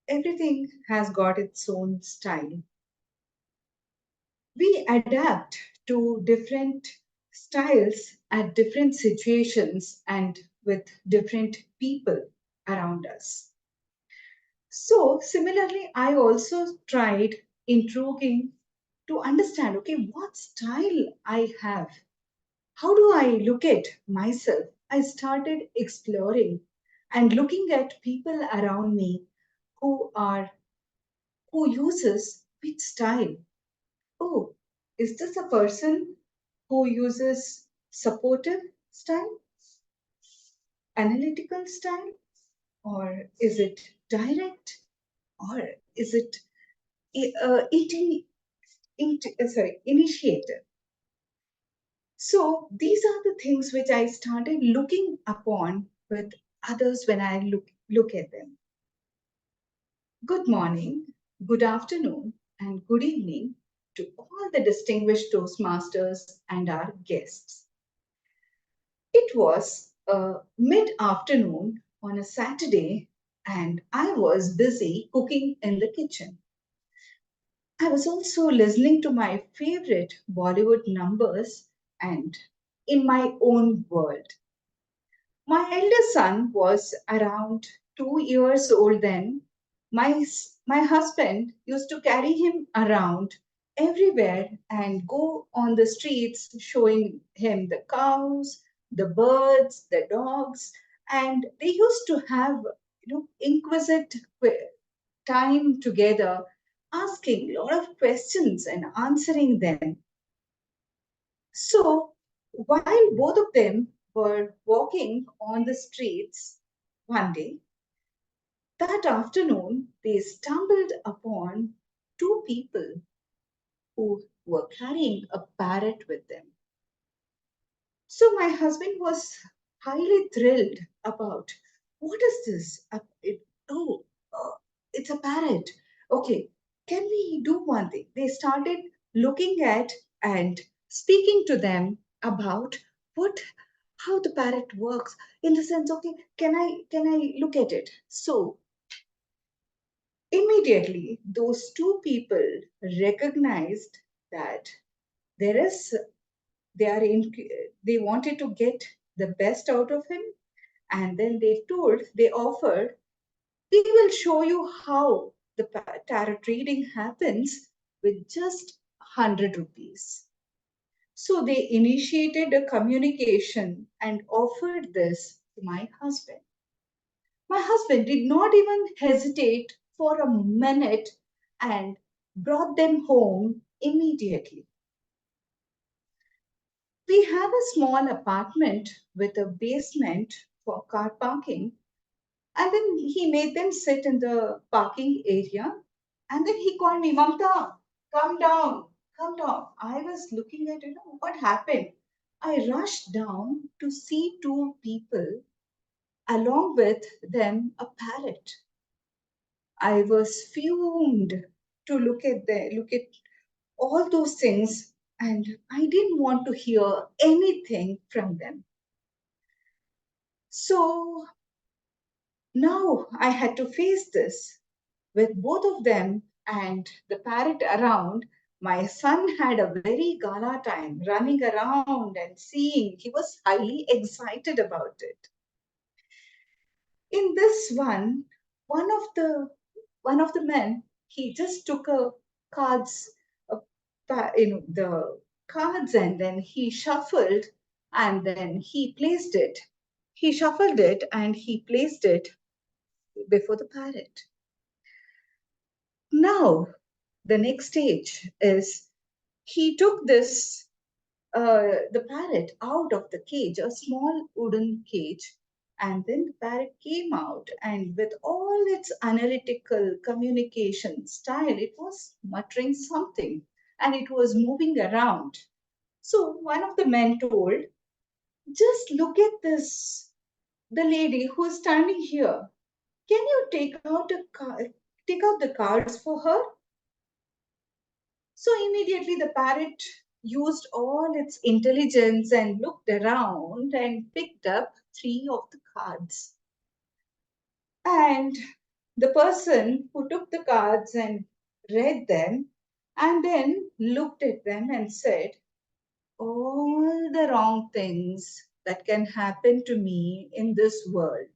everything has got its own style. We adapt to different styles at different situations and with different people around us. So, similarly, I also tried intriguing to understand, okay, what style I have. How do I look at myself? I started exploring and looking at people around me who are who uses which style. Oh, is this a person who uses supportive style, analytical style, or is it direct, or is it initiative? So these are the things which I started looking upon with others when I look at them. Good morning, good afternoon, and good evening to all the distinguished Toastmasters and our guests. It was mid-afternoon on a Saturday, and I was busy cooking in the kitchen. I was also listening to my favorite Bollywood numbers and in my own world. My eldest son was around 2 years old then. My husband used to carry him around everywhere and go on the streets showing him the cows, the birds, the dogs, and they used to have inquisitive time together, asking a lot of questions and answering them. So while both of them were walking on the streets one day, that afternoon they stumbled upon two people who were carrying a parrot with them. So my husband was highly thrilled about what is this? It's a parrot. Okay, can we do one thing? They started looking at and speaking to them about what how the parrot works in the sense, okay, can I look at it? So immediately those two people recognized that there is they are in they wanted to get the best out of him, and then they offered, we will show you how the tarot reading happens with just 100 rupees. So they initiated a communication and offered this to my husband. My husband did not even hesitate for a minute and brought them home immediately. We have a small apartment with a basement for car parking, and then he made them sit in the parking area. And then he called me, Mamta, come down, come down. I was looking at, what happened? I rushed down to see two people, along with them a parrot. I was fumed to look at all those things, and I didn't want to hear anything from them. So now I had to face this with both of them and the parrot around. My son had a very gala time running around and seeing. He was highly excited about it. In this one of the men, he just took a cards, the cards, and then he shuffled, and then he placed it. He shuffled it and he placed it before the parrot. Now, the next stage is he took the parrot out of the cage, a small wooden cage. And then the parrot came out, and with all its analytical communication style, it was muttering something and it was moving around. So one of the men told, just look at this, the lady who is standing here. Can you take out the cards for her? So immediately the parrot used all its intelligence and looked around and picked up 3 of the cards. And the person who took the cards and read them and then looked at them and said, all the wrong things that can happen to me in this world.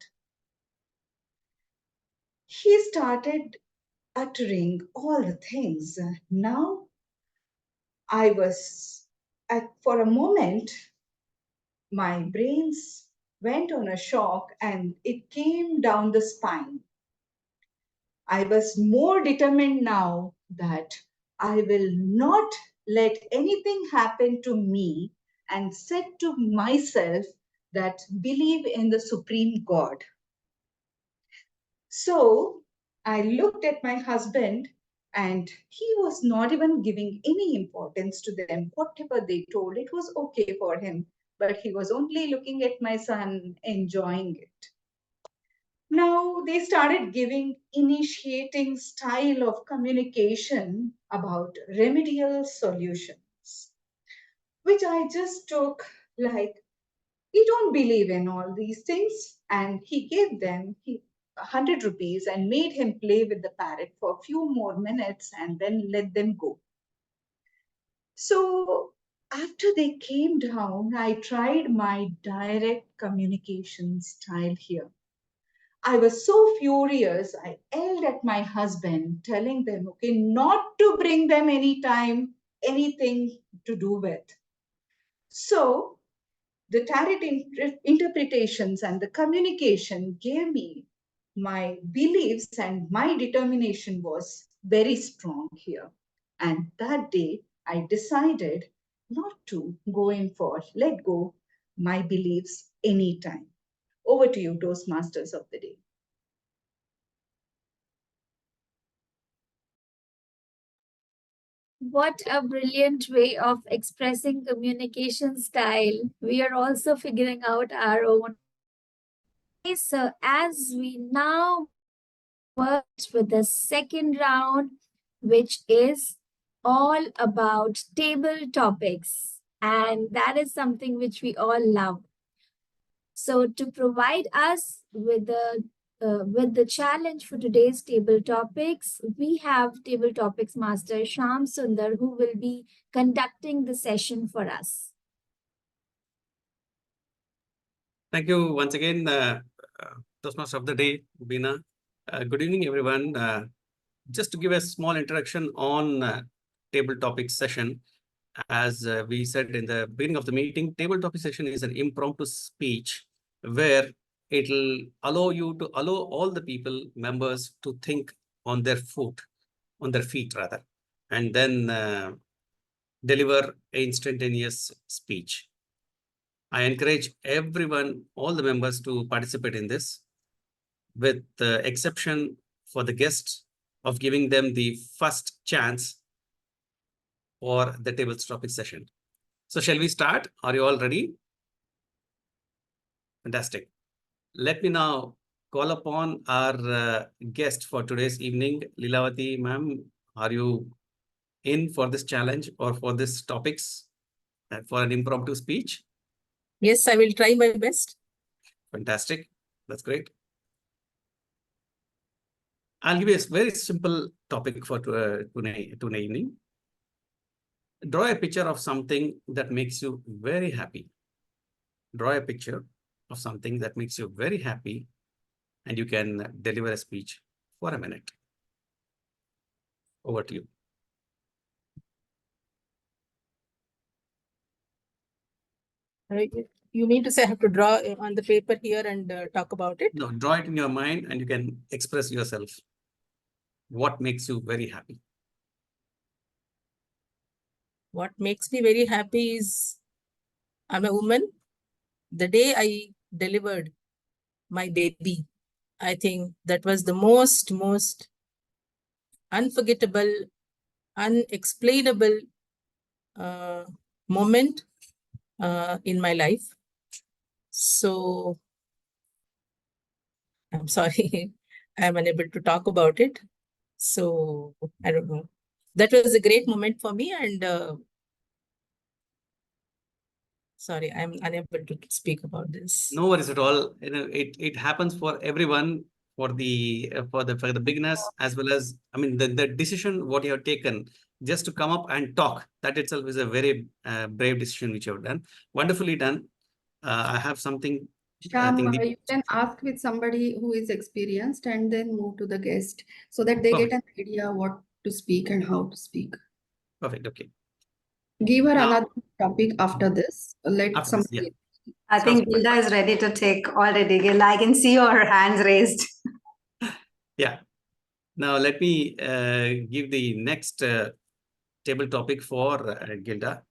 He started uttering all the things. Now I was, for a moment, my brains went on a shock and it came down the spine. I was more determined now that I will not let anything happen to me, and said to myself that believe in the Supreme God. So I looked at my husband and he was not even giving any importance to them. Whatever they told, it was okay for him. But he was only looking at my son, enjoying it. Now they started giving initiating style of communication about remedial solutions, which I just took like, we don't believe in all these things. And he gave them 100 rupees and made him play with the parrot for a few more minutes and then let them go. So after they came down, I tried my direct communication style here. I was so furious. I yelled at my husband, telling them, okay, not to bring them anytime, anything to do with. So the tarot interpretations and the communication gave me my beliefs, and my determination was very strong here. And that day, I decided not to go in for let go my beliefs anytime. Over to you, Toastmasters of the day. What a brilliant way of expressing communication style. We are also figuring out our own. Okay, so as we now work with the second round, which is all about table topics. And that is something which we all love. So to provide us with the challenge for today's table topics, we have table topics master Sham Sundar, who will be conducting the session for us. Thank you once again, Toastmaster of the day, Beena. Good evening, everyone. Just to give a small introduction on table topics session, as we said in the beginning of the meeting, table topic session is an impromptu speech where it'll allow all the people, members, to think on their feet rather, and then deliver instantaneous speech. I encourage everyone, all the members, to participate in this, with the exception for the guests of giving them the first chance for the table topic session. So shall we start? Are you all ready? Fantastic. Let me now call upon our guest for today's evening. Lilavati ma'am, are you in for this challenge or for this topics for an impromptu speech? Yes, I will try my best. Fantastic. That's great. I'll give you a very simple topic for today evening. Draw a picture of something that makes you very happy. Draw a picture of something that makes you very happy, and you can deliver a speech for a minute. Over to you. You mean to say I have to draw on the paper here and talk about it? No, draw it in your mind and you can express yourself. What makes you very happy? what makes me very happy is I'm a woman. The day I delivered my baby, I think that was the most unforgettable, unexplainable moment in my life. So I'm sorry, I'm unable to talk about it. So I don't know. That was a great moment for me, and sorry, I'm unable to speak about this. No worries at all. You know, it happens for everyone, for the beginners as well as, I mean, the decision what you have taken just to come up and talk, that itself is a very brave decision which you have done. Wonderfully done. I have something. I think Sham, you can ask with somebody who is experienced and then move to the guest so that they perfect. get an idea what to speak and how to speak. Perfect. Okay. Give her Now, another topic after this. Let after this, yeah. somebody. I Sounds think good. Gilda is ready to take already. Gilda, I can see your hands raised. Yeah. Now let me give the next table topic for Gilda.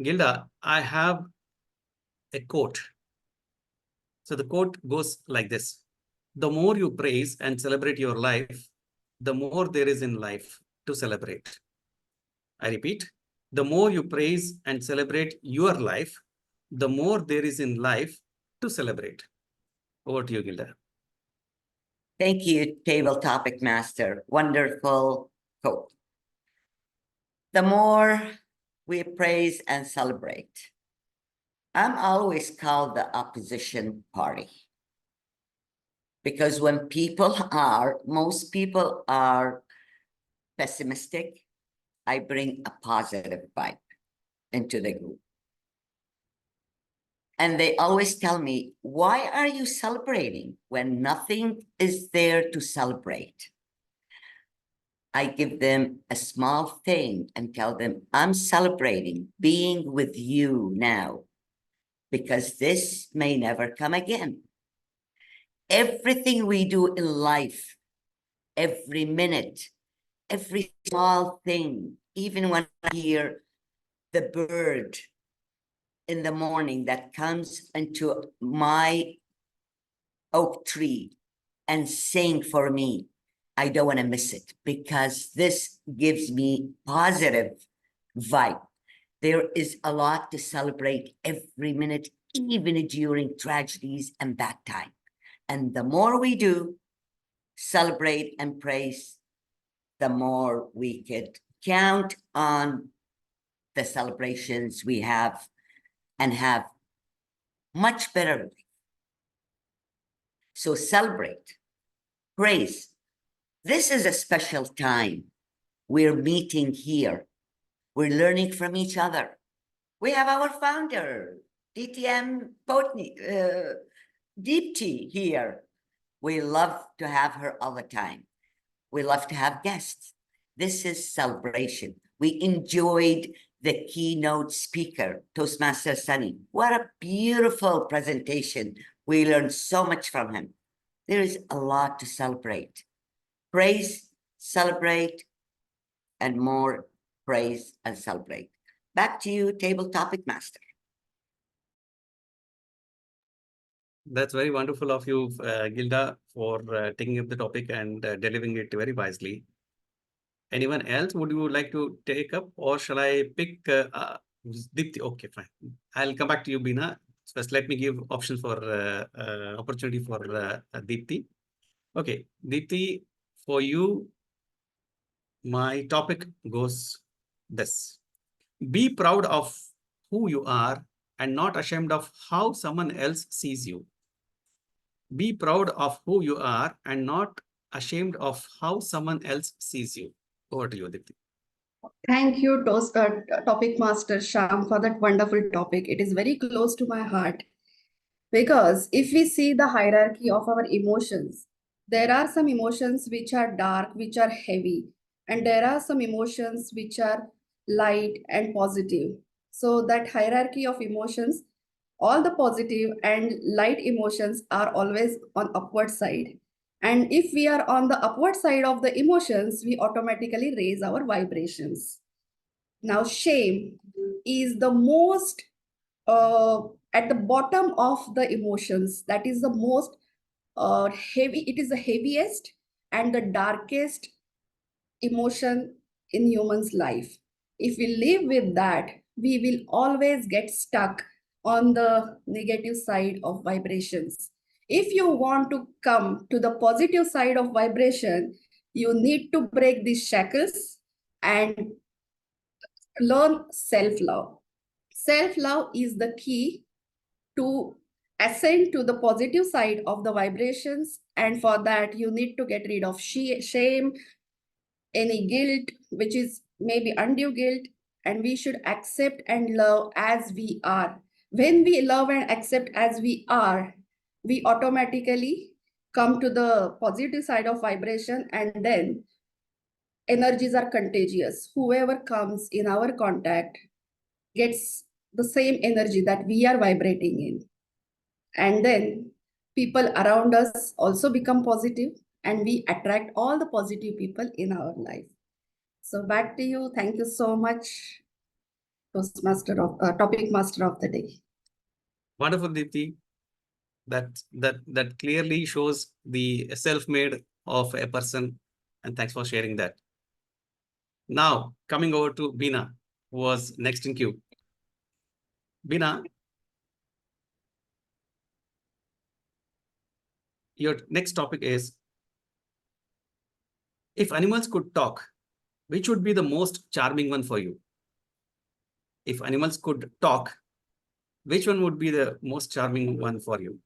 Gilda, I have a quote. So the quote goes like this: the more you praise and celebrate your life, the more there is in life to celebrate. I repeat, the more you praise and celebrate your life, the more there is in life to celebrate. Over to you, Gilda. Thank you, table topic master. Wonderful quote. The more we praise and celebrate, I'm always called the opposition party. Because when most people are pessimistic, I bring a positive vibe into the group. And they always tell me, why are you celebrating when nothing is there to celebrate? I give them a small thing and tell them, I'm celebrating being with you now, because this may never come again. Everything we do in life, every minute, every small thing, even when I hear the bird in the morning that comes into my oak tree and sing for me, I don't want to miss it, because this gives me positive vibe. There is a lot to celebrate every minute, even during tragedies and bad time. And the more we do celebrate and praise, the more we could count on the celebrations we have and have much better life. So celebrate, praise. This is a special time. We're meeting here. We're learning from each other. We have our founder, DTM Potney, Deepti here. We love to have her all the time. We love to have guests. This is celebration. We enjoyed the keynote speaker, Toastmaster Sunny. What a beautiful presentation. We learned so much from him. There is a lot to celebrate. Praise, celebrate, and more praise and celebrate. Back to you, table topic master. That's very wonderful of you, Gilda, for taking up the topic and delivering it very wisely. Anyone else would you like to take up, or shall I pick Dipti? Okay, fine. I'll come back to you, Beena. First, let me give options for opportunity for Dipti. Okay, Dipti, for you, my topic goes this: be proud of who you are and not ashamed of how someone else sees you. Be proud of who you are and not ashamed of how someone else sees you. Over to you, Dipti. Thank you, topic master Sham, for that wonderful topic. It is very close to my heart because if we see the hierarchy of our emotions, there are some emotions which are dark, which are heavy, and there are some emotions which are light and positive. So that hierarchy of emotions, all the positive and light emotions are always on upward side. And if we are on the upward side of the emotions, we automatically raise our vibrations. Now, shame is the most at the bottom of the emotions. That is the most heavy. It is the heaviest and the darkest emotion in humans' life. If we live with that, we will always get stuck on the negative side of vibrations. If you want to come to the positive side of vibration, you need to break these shackles and learn self-love. Self-love is the key to ascend to the positive side of the vibrations, and for that you need to get rid of shame, any guilt, which is maybe undue guilt, and we should accept and love as we are. When we love and accept as we are, we automatically come to the positive side of vibration, and then energies are contagious. Whoever comes in our contact gets the same energy that we are vibrating in. And then people around us also become positive, and we attract all the positive people in our life. So back to you. Thank you so much, topic master of the day. Wonderful, Deepthi. That clearly shows the self-made of a person, and thanks for sharing that. Now, coming over to Beena, who was next in queue. Beena, your next topic is, if animals could talk, which would be the most charming one for you? If animals could talk, which one would be the most charming one for you?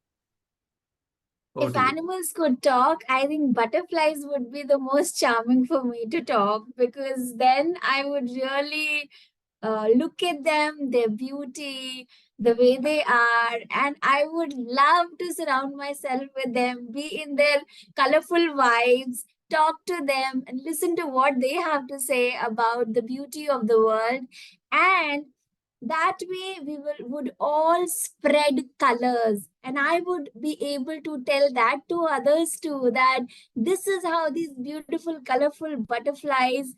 Over If to you. animals could talk, I think butterflies would be the most charming for me to talk, because then I would really look at them, their beauty, the way they are, and I would love to surround myself with them, be in their colorful vibes, talk to them, and listen to what they have to say about the beauty of the world. And that way we would all spread colors, and I would be able to tell that to others too, that this is how these beautiful colorful butterflies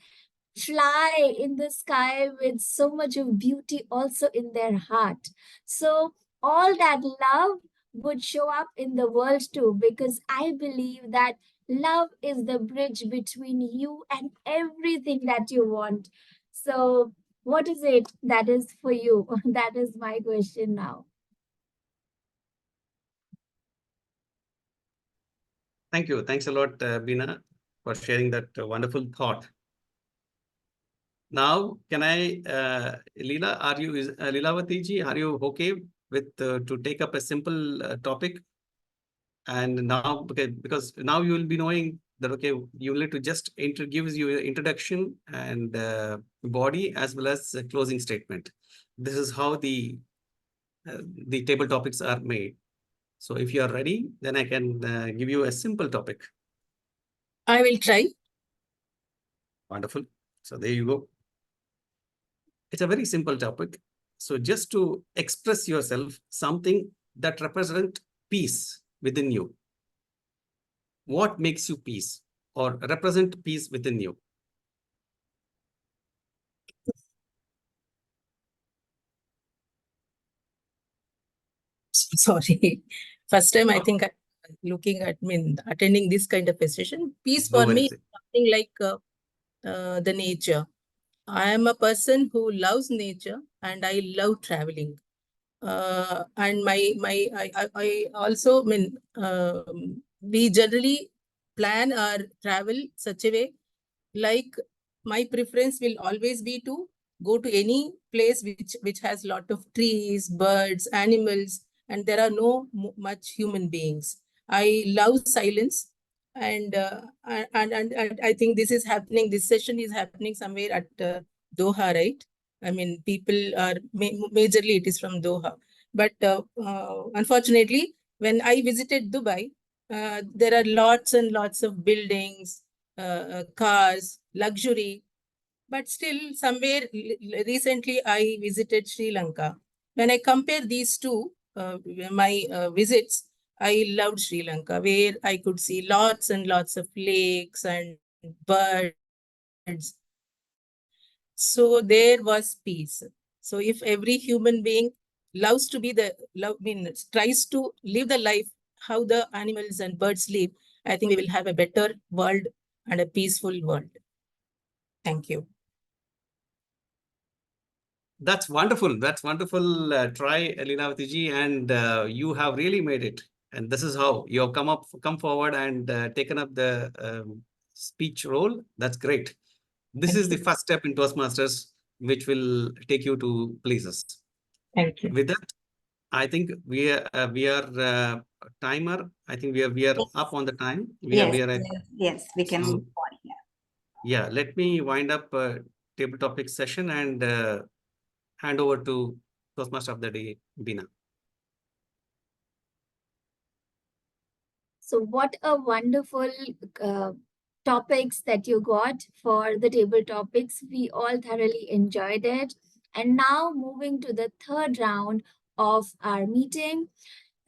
fly in the sky with so much of beauty also in their heart. So all that love would show up in the world too, because I believe that love is the bridge between you and everything that you want. So what is it that is for you? That is my question now. Thank you. Thanks a lot, Beena, for sharing that wonderful thought. Now, can I, Leela, Leelavati ji, are you okay with to take up a simple topic? And now, because now you will be knowing that, okay, you need to just gives you an introduction and body as well as a closing statement. This is how the table topics are made. So if you are ready, then I can give you a simple topic. I will try. Wonderful. So there you go. It's a very simple topic. So just to express yourself, something that represents peace within you. What makes you peace or represent peace within you? Sorry. First time I think I'm looking at, attending this kind of a session. Peace No for me worries. is something like the nature. I am a person who loves nature and I love traveling. And I also, we generally plan our travel such a way, like my preference will always be to go to any place which has lot of trees, birds, animals, and there are no much human beings. I love silence, and and I think this is happening. This session is happening somewhere at Doha, right? I mean, people are majorly it is from Doha, but unfortunately, when I visited Dubai, there are lots and lots of buildings, cars, luxury. But still, somewhere recently, I visited Sri Lanka. When I compare these two, my visits, I loved Sri Lanka, where I could see lots and lots of lakes and birds. So there was peace. So if every human being loves to be tries to live the life how the animals and birds live, I think we will have a better world and a peaceful world. Thank you. That's wonderful. That's wonderful. Try, Leelavati ji, and you have really made it. And this is how you have come forward and taken up the speech role. That's great. This Thank is the you. first step in Toastmasters, which will take you to places. Thank you. With that, I think we are timer. I think we are up on the time. Yes, we can move on. Yeah. Let me wind up table topic session and hand over to Toastmaster of the day, Beena. So what a wonderful topics that you got for the table topics. We all thoroughly enjoyed it. And now moving to the third round of our meeting.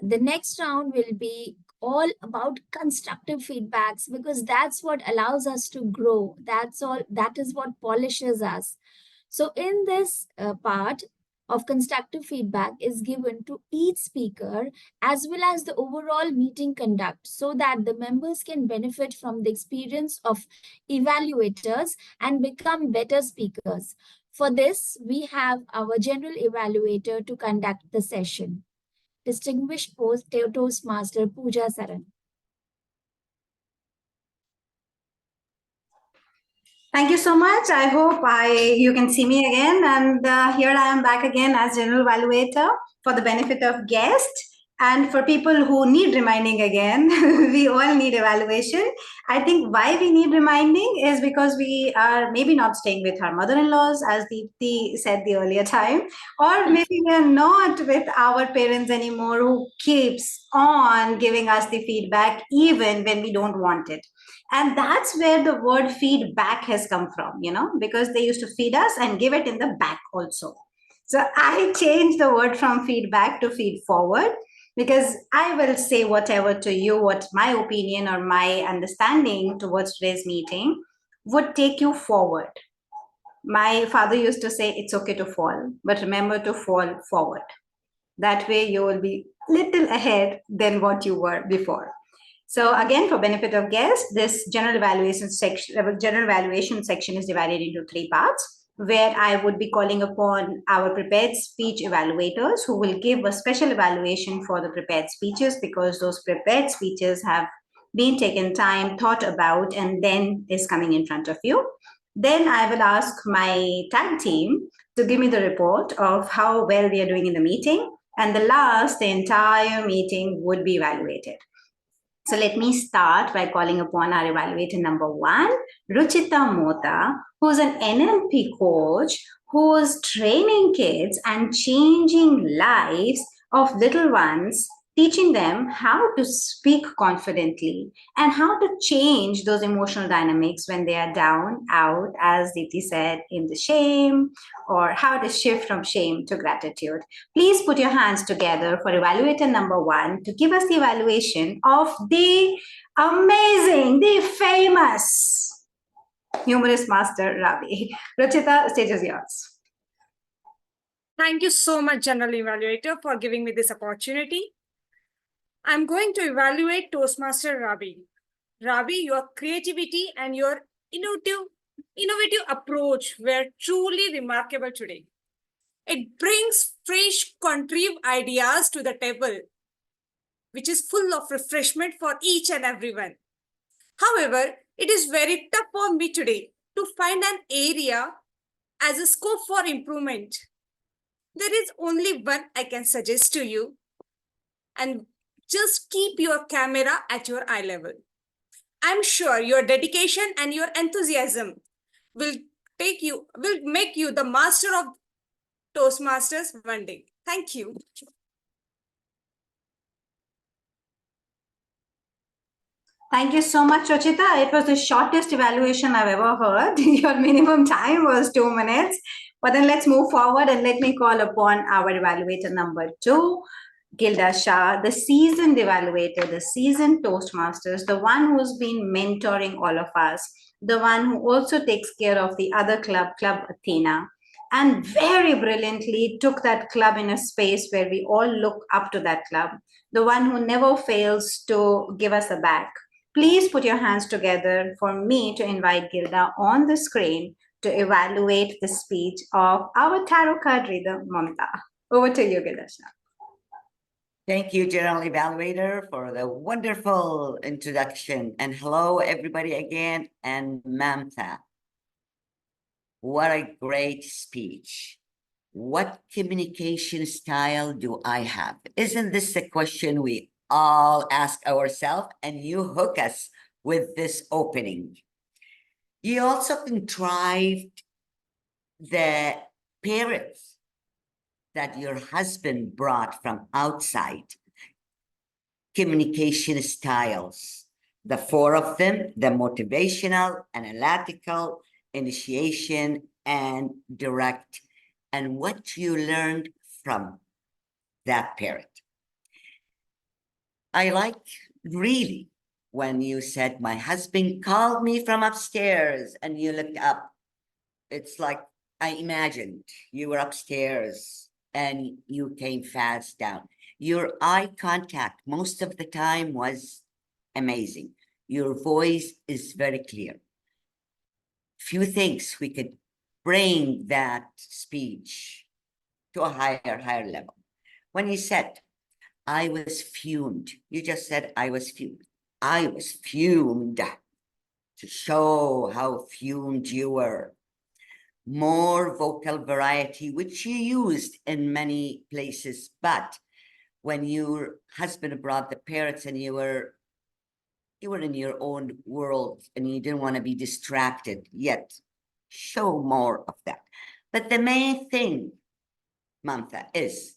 The next round will be all about constructive feedbacks because that's what allows us to grow. That is what polishes us. So in this part of constructive feedback is given to each speaker as well as the overall meeting conduct so that the members can benefit from the experience of evaluators and become better speakers. For this, we have our general evaluator to conduct the session. Distinguished Toastmaster Pooja Saran. Thank you so much. I hope you can see me again. And here I am back again as General Evaluator for the benefit of guests. And for people who need reminding again, we all need evaluation. I think why we need reminding is because we are maybe not staying with our mother-in-laws, as Deepthi said the earlier time, or maybe we are not with our parents anymore who keeps on giving us the feedback even when we don't want it. And that's where the word feedback has come from, because they used to feed us and give it in the back also. So I changed the word from feedback to feed forward because I will say whatever to you, what my opinion or my understanding towards today's meeting would take you forward. My father used to say, it's okay to fall, but remember to fall forward. That way you will be little ahead than what you were before. So again, for benefit of guests, this general evaluation section is divided into 3 parts, where I would be calling upon our prepared speech evaluators who will give a special evaluation for the prepared speeches because those prepared speeches have been taken time, thought about, and then is coming in front of you. Then I will ask my tag team to give me the report of how well we are doing in the meeting. And the entire meeting would be evaluated. So let me start by calling upon our evaluator number 1, Ruchita Mota, who's an NLP coach who's training kids and changing lives of little ones, teaching them how to speak confidently and how to change those emotional dynamics when they are down, out, as Diti said, in the shame, or how to shift from shame to gratitude. Please put your hands together for evaluator number 1 to give us the evaluation of the amazing, the famous humorous master, Ravi. Ruchita, stage is yours. Thank you so much, General Evaluator, for giving me this opportunity. I'm going to evaluate Toastmaster Ravi. Ravi, your creativity and your innovative approach were truly remarkable today. It brings fresh, contrived ideas to the table, which is full of refreshment for each and everyone. However, it is very tough for me today to find an area as a scope for improvement. There is only one I can suggest to you, and just keep your camera at your eye level. I'm sure your dedication and your enthusiasm will make you the master of Toastmasters one day. Thank you. Thank you so much, Ruchita. It was the shortest evaluation I've ever heard. Your minimum time was 2 minutes. But then let's move forward and let me call upon our evaluator number 2, Gilda Shah, the seasoned evaluator, the seasoned Toastmasters, the one who's been mentoring all of us, the one who also takes care of the other club, Club Athena, and very brilliantly took that club in a space where we all look up to that club, the one who never fails to give us a back. Please put your hands together for me to invite Gilda on the screen to evaluate the speech of our tarot card reader, Mamta. Over to you, Gilda Shah. Thank you, General Evaluator, for the wonderful introduction. And hello, everybody again. And Mamta, what a great speech. What communication style do I have? Isn't this the question we all ask ourselves? And you hook us with this opening. You also contrived the parrots that your husband brought from outside. Communication styles, the four of them, the motivational, analytical, initiation, and direct, and what you learned from that parrot. I like really when you said, my husband called me from upstairs, and you looked up. It's like I imagined you were upstairs and you came fast down. Your eye contact most of the time was amazing. Your voice is very clear. Few things we could bring that speech to a higher level. When you said, I was fumed, you just said, I was fumed. I was fumed to show how fumed you were. More vocal variety, which you used in many places, but when your husband brought the parrots and you were in your own world and you didn't want to be distracted yet, show more of that. But the main thing, Mamta, is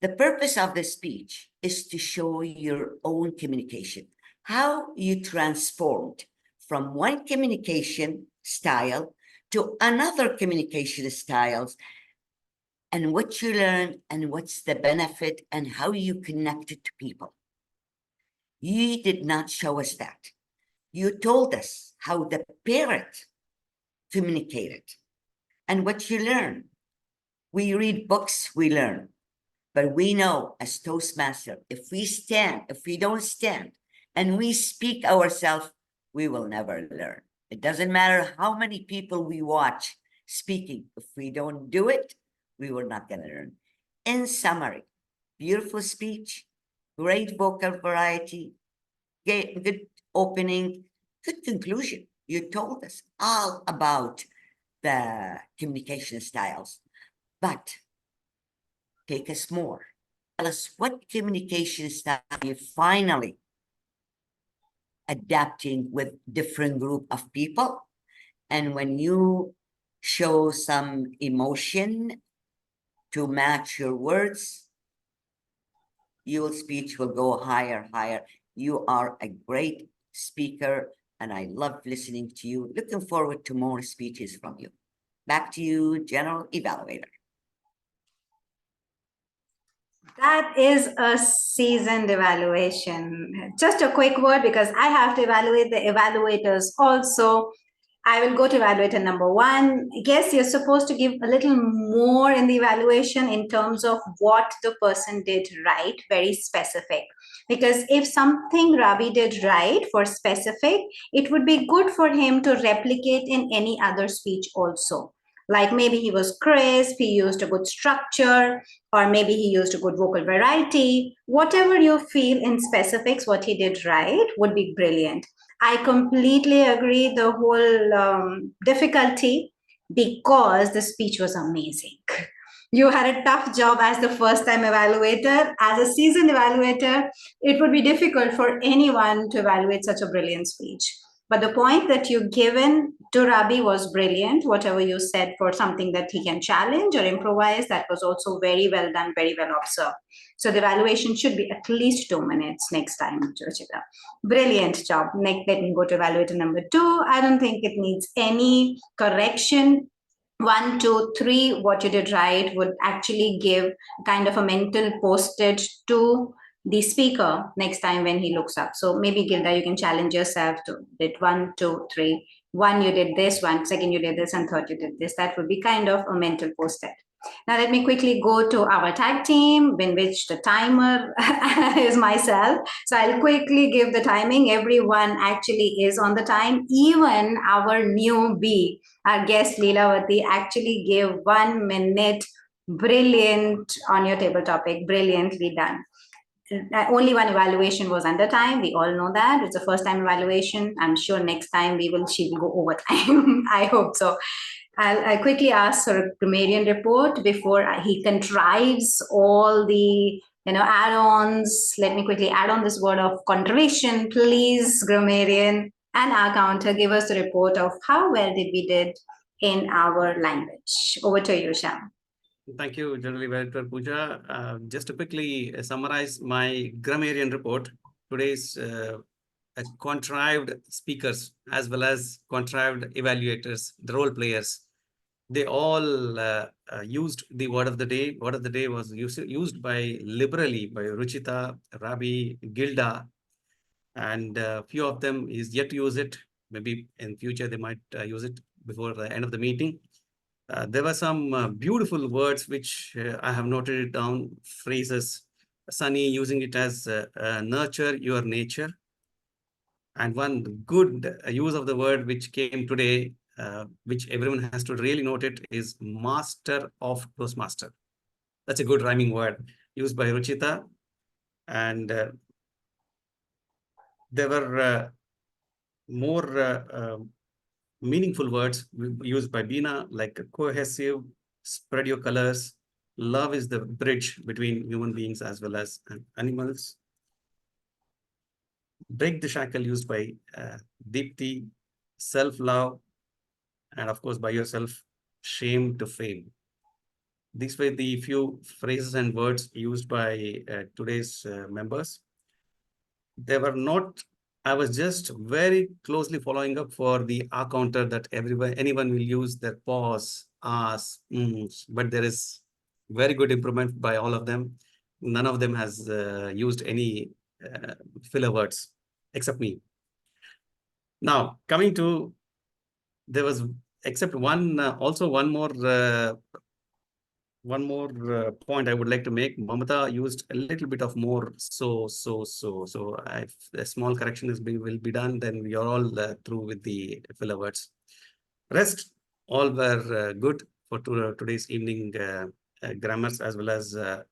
the purpose of the speech is to show your own communication, how you transformed from one communication style to another communication styles, and what you learn and what's the benefit and how you connected to people. You did not show us that. You told us how the parrot communicated and what you learn. We read books, we learn, but we know as Toastmaster, if we don't stand and we speak ourselves, we will never learn. It doesn't matter how many people we watch speaking. If we don't do it, we were not going to learn. In summary, beautiful speech, great vocal variety, good opening, good conclusion. You told us all about the communication styles, but take us more. Tell us what communication style you finally adapting with different group of people. And when you show some emotion to match your words, your speech will go higher. You are a great speaker, and I love listening to you. Looking forward to more speeches from you. Back to you, General Evaluator. That is a seasoned evaluation. Just a quick word, because I have to evaluate the evaluators also. I will go to evaluator number one. Yes, you're supposed to give a little more in the evaluation in terms of what the person did right, very specific. Because if something Ravi did right for specific, it would be good for him to replicate in any other speech also. Like maybe he was crisp, he used a good structure, or maybe he used a good vocal variety. Whatever you feel in specifics, what he did right would be brilliant. I completely agree the whole difficulty, because the speech was amazing. You had a tough job as the first time evaluator. As a seasoned evaluator, it would be difficult for anyone to evaluate such a brilliant speech. But the point that you given to Rabi was brilliant. Whatever you said for something that he can challenge or improvise, that was also very well done, very well observed. So the evaluation should be at least 2 minutes next time, Ruchita. Brilliant job. Next, let me go to evaluator number two. I don't think it needs any correction. 1, 2, 3, what you did right would actually give kind of a mental post-it to the speaker next time when he looks up. So maybe Gilda, you can challenge yourself to did 1, 2, 3. 1, you did this, 1, second, you did this, and third, you did this. That would be kind of a mental post-it. Now let me quickly go to our tag team, in which the timer is myself. So I'll quickly give the timing. Everyone actually is on the time. Even our newbie, our guest Leelavati, actually gave 1 minute. Brilliant on your table topic. Brilliantly done. Only one evaluation was under time. We all know that. It's a first time evaluation. I'm sure next time she will go over time. I hope so. I'll quickly ask for a grammarian report before he contrives all the add-ons. Let me quickly add on this word of contribution, please, grammarian and our counter. Give us a report of how well did we did in our language. Over to you, Sham. Thank you, General Evaluator Pooja. Just to quickly summarize my grammarian report, today's contrived speakers as well as contrived evaluators, the role players, they all used the word of the day. Word of the day was used liberally by Ruchita, Rabi, Gilda, and few of them is yet to use it. Maybe in future they might use it before the end of the meeting. There were some beautiful words which I have noted it down, phrases. Sunny using it as nurture your nature. And one good use of the word which came today, which everyone has to really note it, is master of Toastmaster. That's a good rhyming word used by Ruchita. And there were more meaningful words used by Beena, like cohesive, spread your colors, love is the bridge between human beings as well as animals. Break the shackle used by Deepthi, self-love, and of course by yourself, shame to fame. These were the few phrases and words used by today's members. They were not, I was just very closely following up for the R counter that anyone will use their pause, as, but there is very good improvement by all of them. None of them has used any filler words except me. Now, coming to, there was except one, also one more point I would like to make. Mamata used a little bit of more so. If a small correction will be done, then we are all through with the filler words. Rest, all were good for today's evening grammars as well as our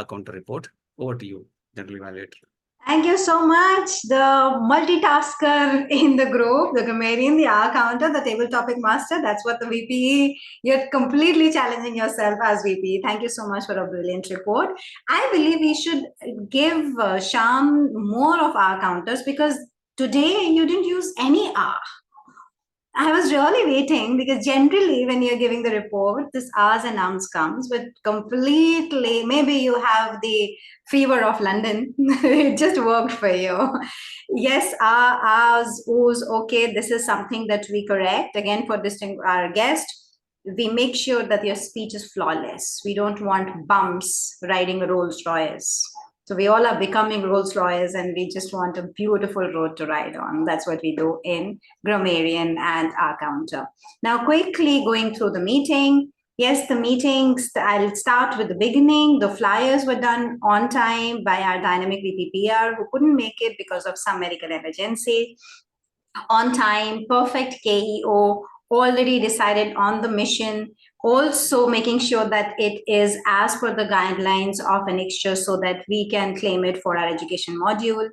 counter report. Over to you, General Evaluator. Thank you so much. The multitasker in the group, the grammarian, the R counter, the table topic master. That's what the VPE. You're completely challenging yourself as VPE. Thank you so much for a brilliant report. I believe we should give Sham more of R counters because today you didn't use any R. I was really waiting because generally when you're giving the report, this R's and ums comes with completely, maybe you have the fever of London. It just worked for you. Yes, R's, O's, okay, this is something that we correct. Again, for our guest, we make sure that your speech is flawless. We don't want bumps riding a Rolls Royce. So we all are becoming Rolls Royce and we just want a beautiful road to ride on. That's what we do in grammarian and our counter. Now, quickly going through the meeting. Yes, the meetings, I'll start with the beginning. The flyers were done on time by our dynamic VPPR who couldn't make it because of some medical emergency. On time, perfect KEO, already decided on the mission, also making sure that it is as per the guidelines of annexure so that we can claim it for our education module.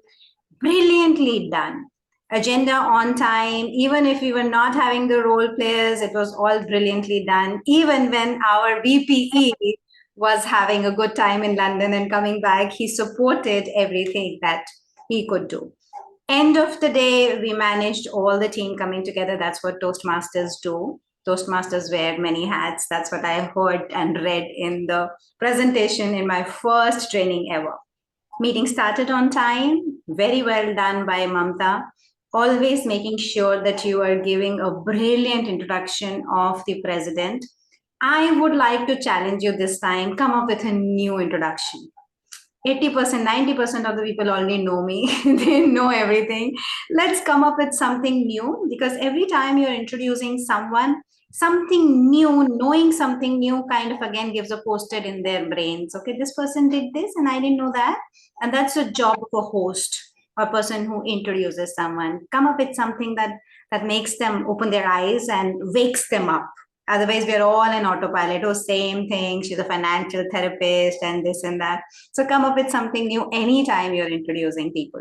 Brilliantly done. Agenda on time, even if we were not having the role players, it was all brilliantly done. Even when our VPE was having a good time in London and coming back, he supported everything that he could do. End of the day, we managed all the team coming together. That's what Toastmasters do. Toastmasters wear many hats. That's what I heard and read in the presentation in my first training ever. Meeting started on time. Very well done by Mamta. Always making sure that you are giving a brilliant introduction of the president. I would like to challenge you this time. Come up with a new introduction. 80%, 90% of the people already know me. They know everything. Let's come up with something new, because every time you're introducing someone, something new, knowing something new kind of again gives a post-it in their brains. Okay, this person did this and I didn't know that. And that's the job of a host, a person who introduces someone. Come up with something that makes them open their eyes and wakes them up. Otherwise, we're all in autopilot. Oh, same thing. She's a financial therapist and this and that. So come up with something new anytime you're introducing people.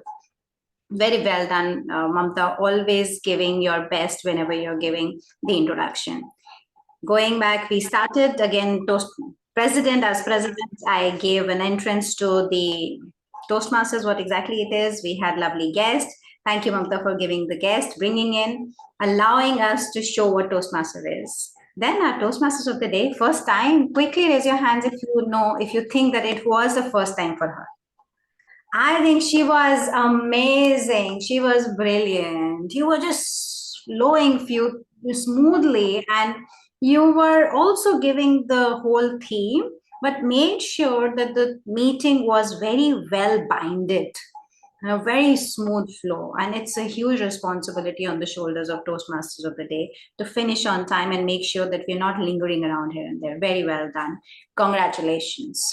Very well done, Mamta. Always giving your best whenever you're giving the introduction. Going back, we started again, as president, I gave an entrance to the Toastmasters, what exactly it is. We had lovely guests. Thank you, Mamta, for giving the guest, bringing in, allowing us to show what Toastmaster is. Then our Toastmasters of the day, first time, quickly raise your hands if you think that it was the first time for her. I think she was amazing. She was brilliant. You were just flowing smoothly, and you were also giving the whole theme, but made sure that the meeting was very well binded. A very smooth flow, and it's a huge responsibility on the shoulders of Toastmasters of the day to finish on time and make sure that we're not lingering around here and there. Very well done. Congratulations.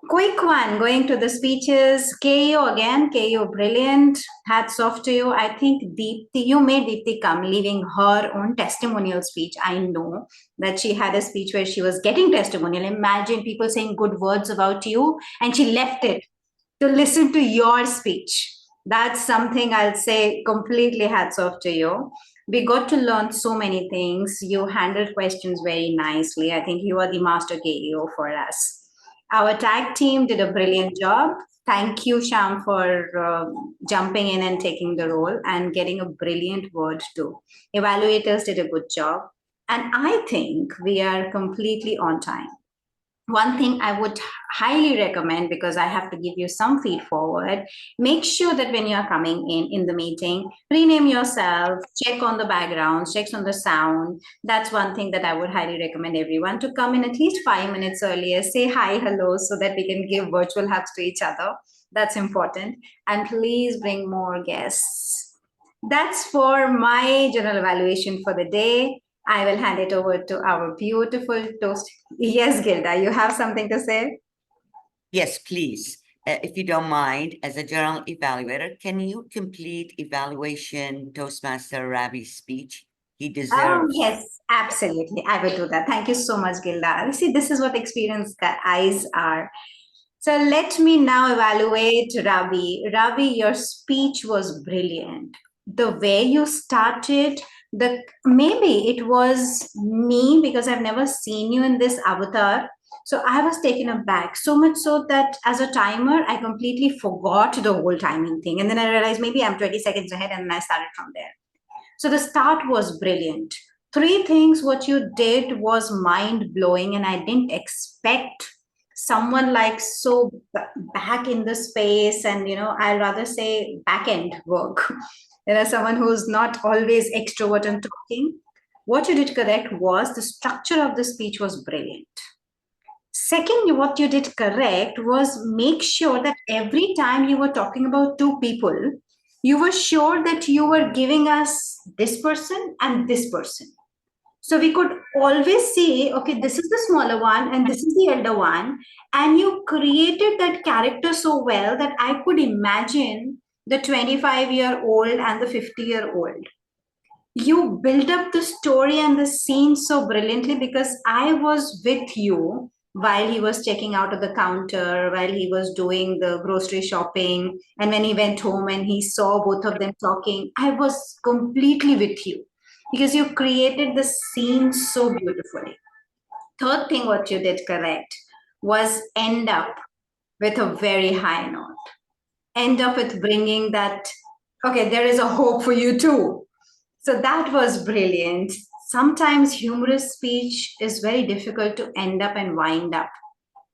Quick one, going to the speeches. KO again, KO brilliant. Hats off to you. I think Deepti, you made Deepti come, leaving her own testimonial speech. I know that she had a speech where she was getting testimonial. Imagine people saying good words about you, and she left it to listen to your speech. That's something I'll say completely hats off to you. We got to learn so many things. You handled questions very nicely. I think you are the master KEO for us. Our tag team did a brilliant job. Thank you, Sham, for jumping in and taking the role and getting a brilliant word too. Evaluators did a good job. And I think we are completely on time. One thing I would highly recommend, because I have to give you some feed forward, make sure that when you're coming in the meeting, rename yourself, check on the backgrounds, checks on the sound. That's one thing that I would highly recommend everyone to come in at least 5 minutes earlier, say hi, hello, so that we can give virtual hugs to each other. That's important. And please bring more guests. That's for my general evaluation for the day. I will hand it over to our beautiful toast. Yes, Gilda, you have something to say? Yes, please. If you don't mind, as a general evaluator, can you complete evaluation Toastmaster Ravi's speech? He deserves. Yes, absolutely. I will do that. Thank you so much, Gilda. See, this is what experienced eyes are. So let me now evaluate Ravi. Ravi, your speech was brilliant. The way you started, maybe it was me, because I've never seen you in this avatar. So I was taken aback, so much so that as a timer, I completely forgot the whole timing thing. And then I realized maybe I'm 20 seconds ahead, and then I started from there. So the start was brilliant. 3 things what you did was mind-blowing, and I didn't expect someone like so back in the space, and I'd rather say back-end work. Someone who's not always extrovert and talking. What you did correct was the structure of the speech was brilliant. Second, what you did correct was make sure that every time you were talking about 2 people, you were sure that you were giving us this person and this person. So we could always see, okay, this is the smaller one and this is the elder one. And you created that character so well that I could imagine the 25-year-old and the 50-year-old. You built up the story and the scene so brilliantly, because I was with you while he was checking out of the counter, while he was doing the grocery shopping. And when he went home and he saw both of them talking, I was completely with you, because you created the scene so beautifully. Third thing what you did correct was end up with a very high note. End up with bringing that, okay, there is a hope for you too. So that was brilliant. Sometimes humorous speech is very difficult to end up and wind up.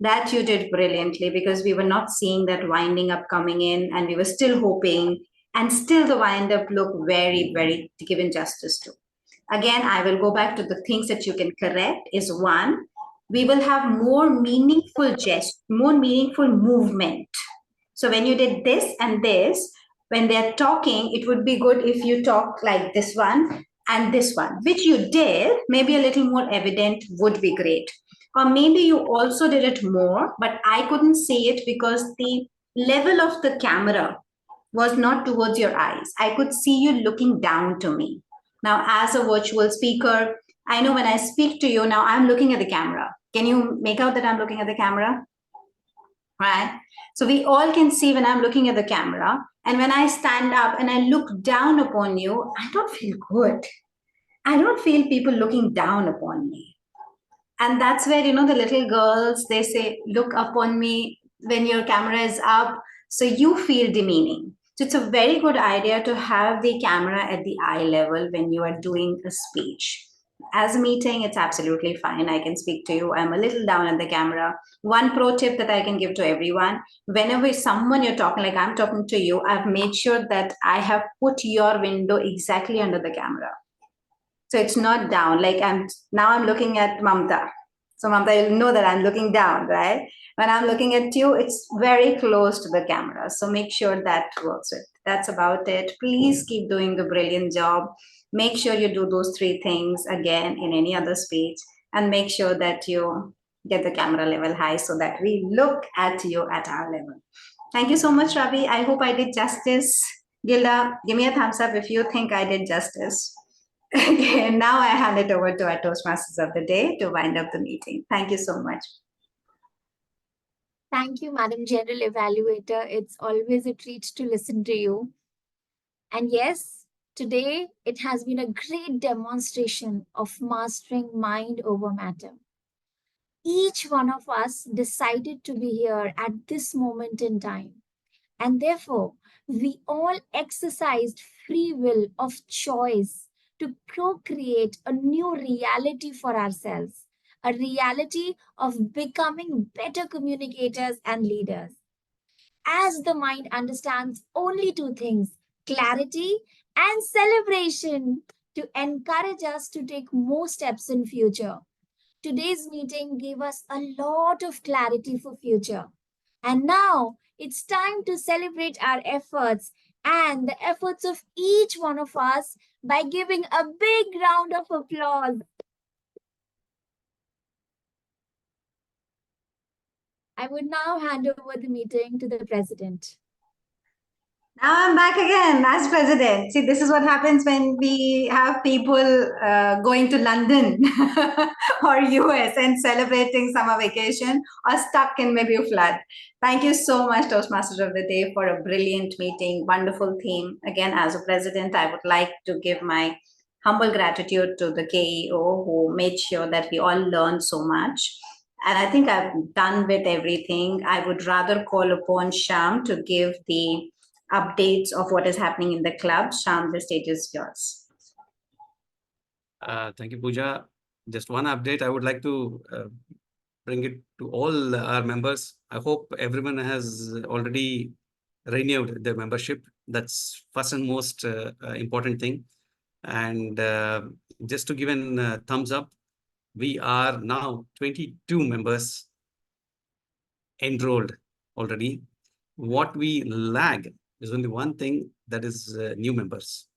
That you did brilliantly, because we were not seeing that winding up coming in, and we were still hoping, and still the wind up looked very, very given justice to. Again, I will go back to the things that you can correct is one, we will have more meaningful more meaningful movement. So when you did this and this, when they're talking, it would be good if you talk like this one and this one, which you did, maybe a little more evident would be great. Or maybe you also did it more, but I couldn't see it because the level of the camera was not towards your eyes. I could see you looking down to me. Now, as a virtual speaker, I know when I speak to you, now I'm looking at the camera. Can you make out that I'm looking at the camera? Right? So we all can see when I'm looking at the camera. And when I stand up and I look down upon you, I don't feel good. I don't feel people looking down upon me. And that's where, the little girls, they say, look upon me when your camera is up. So you feel demeaning. So it's a very good idea to have the camera at the eye level when you are doing a speech. As a meeting, it's absolutely fine. I can speak to you. I'm a little down at the camera. One pro tip that I can give to everyone, whenever someone you're talking, like I'm talking to you, I've made sure that I have put your window exactly under the camera. So it's not down, like I'm looking at Mamta. So Mamta, you'll know that I'm looking down, right? When I'm looking at you, it's very close to the camera. So make sure that works with. That's about it. Please keep doing the brilliant job. Make sure you do those 3 things again in any other speech, and make sure that you get the camera level high so that we look at you at our level. Thank you so much, Ravi. I hope I did justice. Gilda, give me a thumbs up if you think I did justice. Okay, now I hand it over to our Toastmasters of the day to wind up the meeting. Thank you so much. Thank you, Madam General Evaluator. It's always a treat to listen to you. And yes, today it has been a great demonstration of mastering mind over matter. Each one of us decided to be here at this moment in time. And therefore, we all exercised free will of choice to procreate a new reality for ourselves, a reality of becoming better communicators and leaders. As the mind understands only 2 things, clarity and celebration, to encourage us to take more steps in future. Today's meeting gave us a lot of clarity for future. And now it's time to celebrate our efforts and the efforts of each one of us by giving a big round of applause. I would now hand over the meeting to the president. Now I'm back again as president. See, this is what happens when we have people going to London or US and celebrating summer vacation or stuck in maybe a flood. Thank you so much, Toastmasters of the Day, for a brilliant meeting, wonderful theme. Again, as a president, I would like to give my humble gratitude to the KEO who made sure that we all learned so much. And I think I've done with everything. I would rather call upon Sham to give the updates of what is happening in the club. Sham, the stage is yours. Thank you, Pooja. Just one update. I would like to bring it to all our members. I hope everyone has already renewed their membership. That's first and most important thing. And just to give a thumbs up, we are now 22 members enrolled already. What we lag is only one thing, that is new members.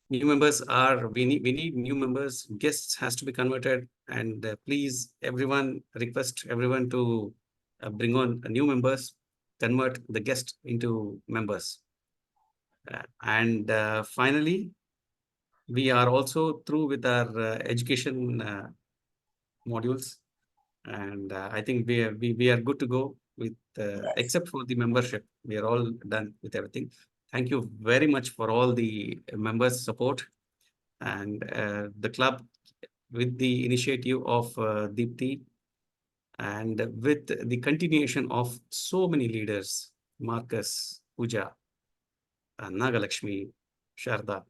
New members are, we need new members. Guests has to be converted, and please, everyone, request everyone to bring on new members, convert the guest into members. And finally, we are also through with our education modules, and I think we are good to go with except for the membership. We are all done with everything. Thank you very much for all the members' support, and the club with the initiative of Deepti, and with the continuation of so many leaders, Marcus, Pooja, Nagalakshmi, Sharda,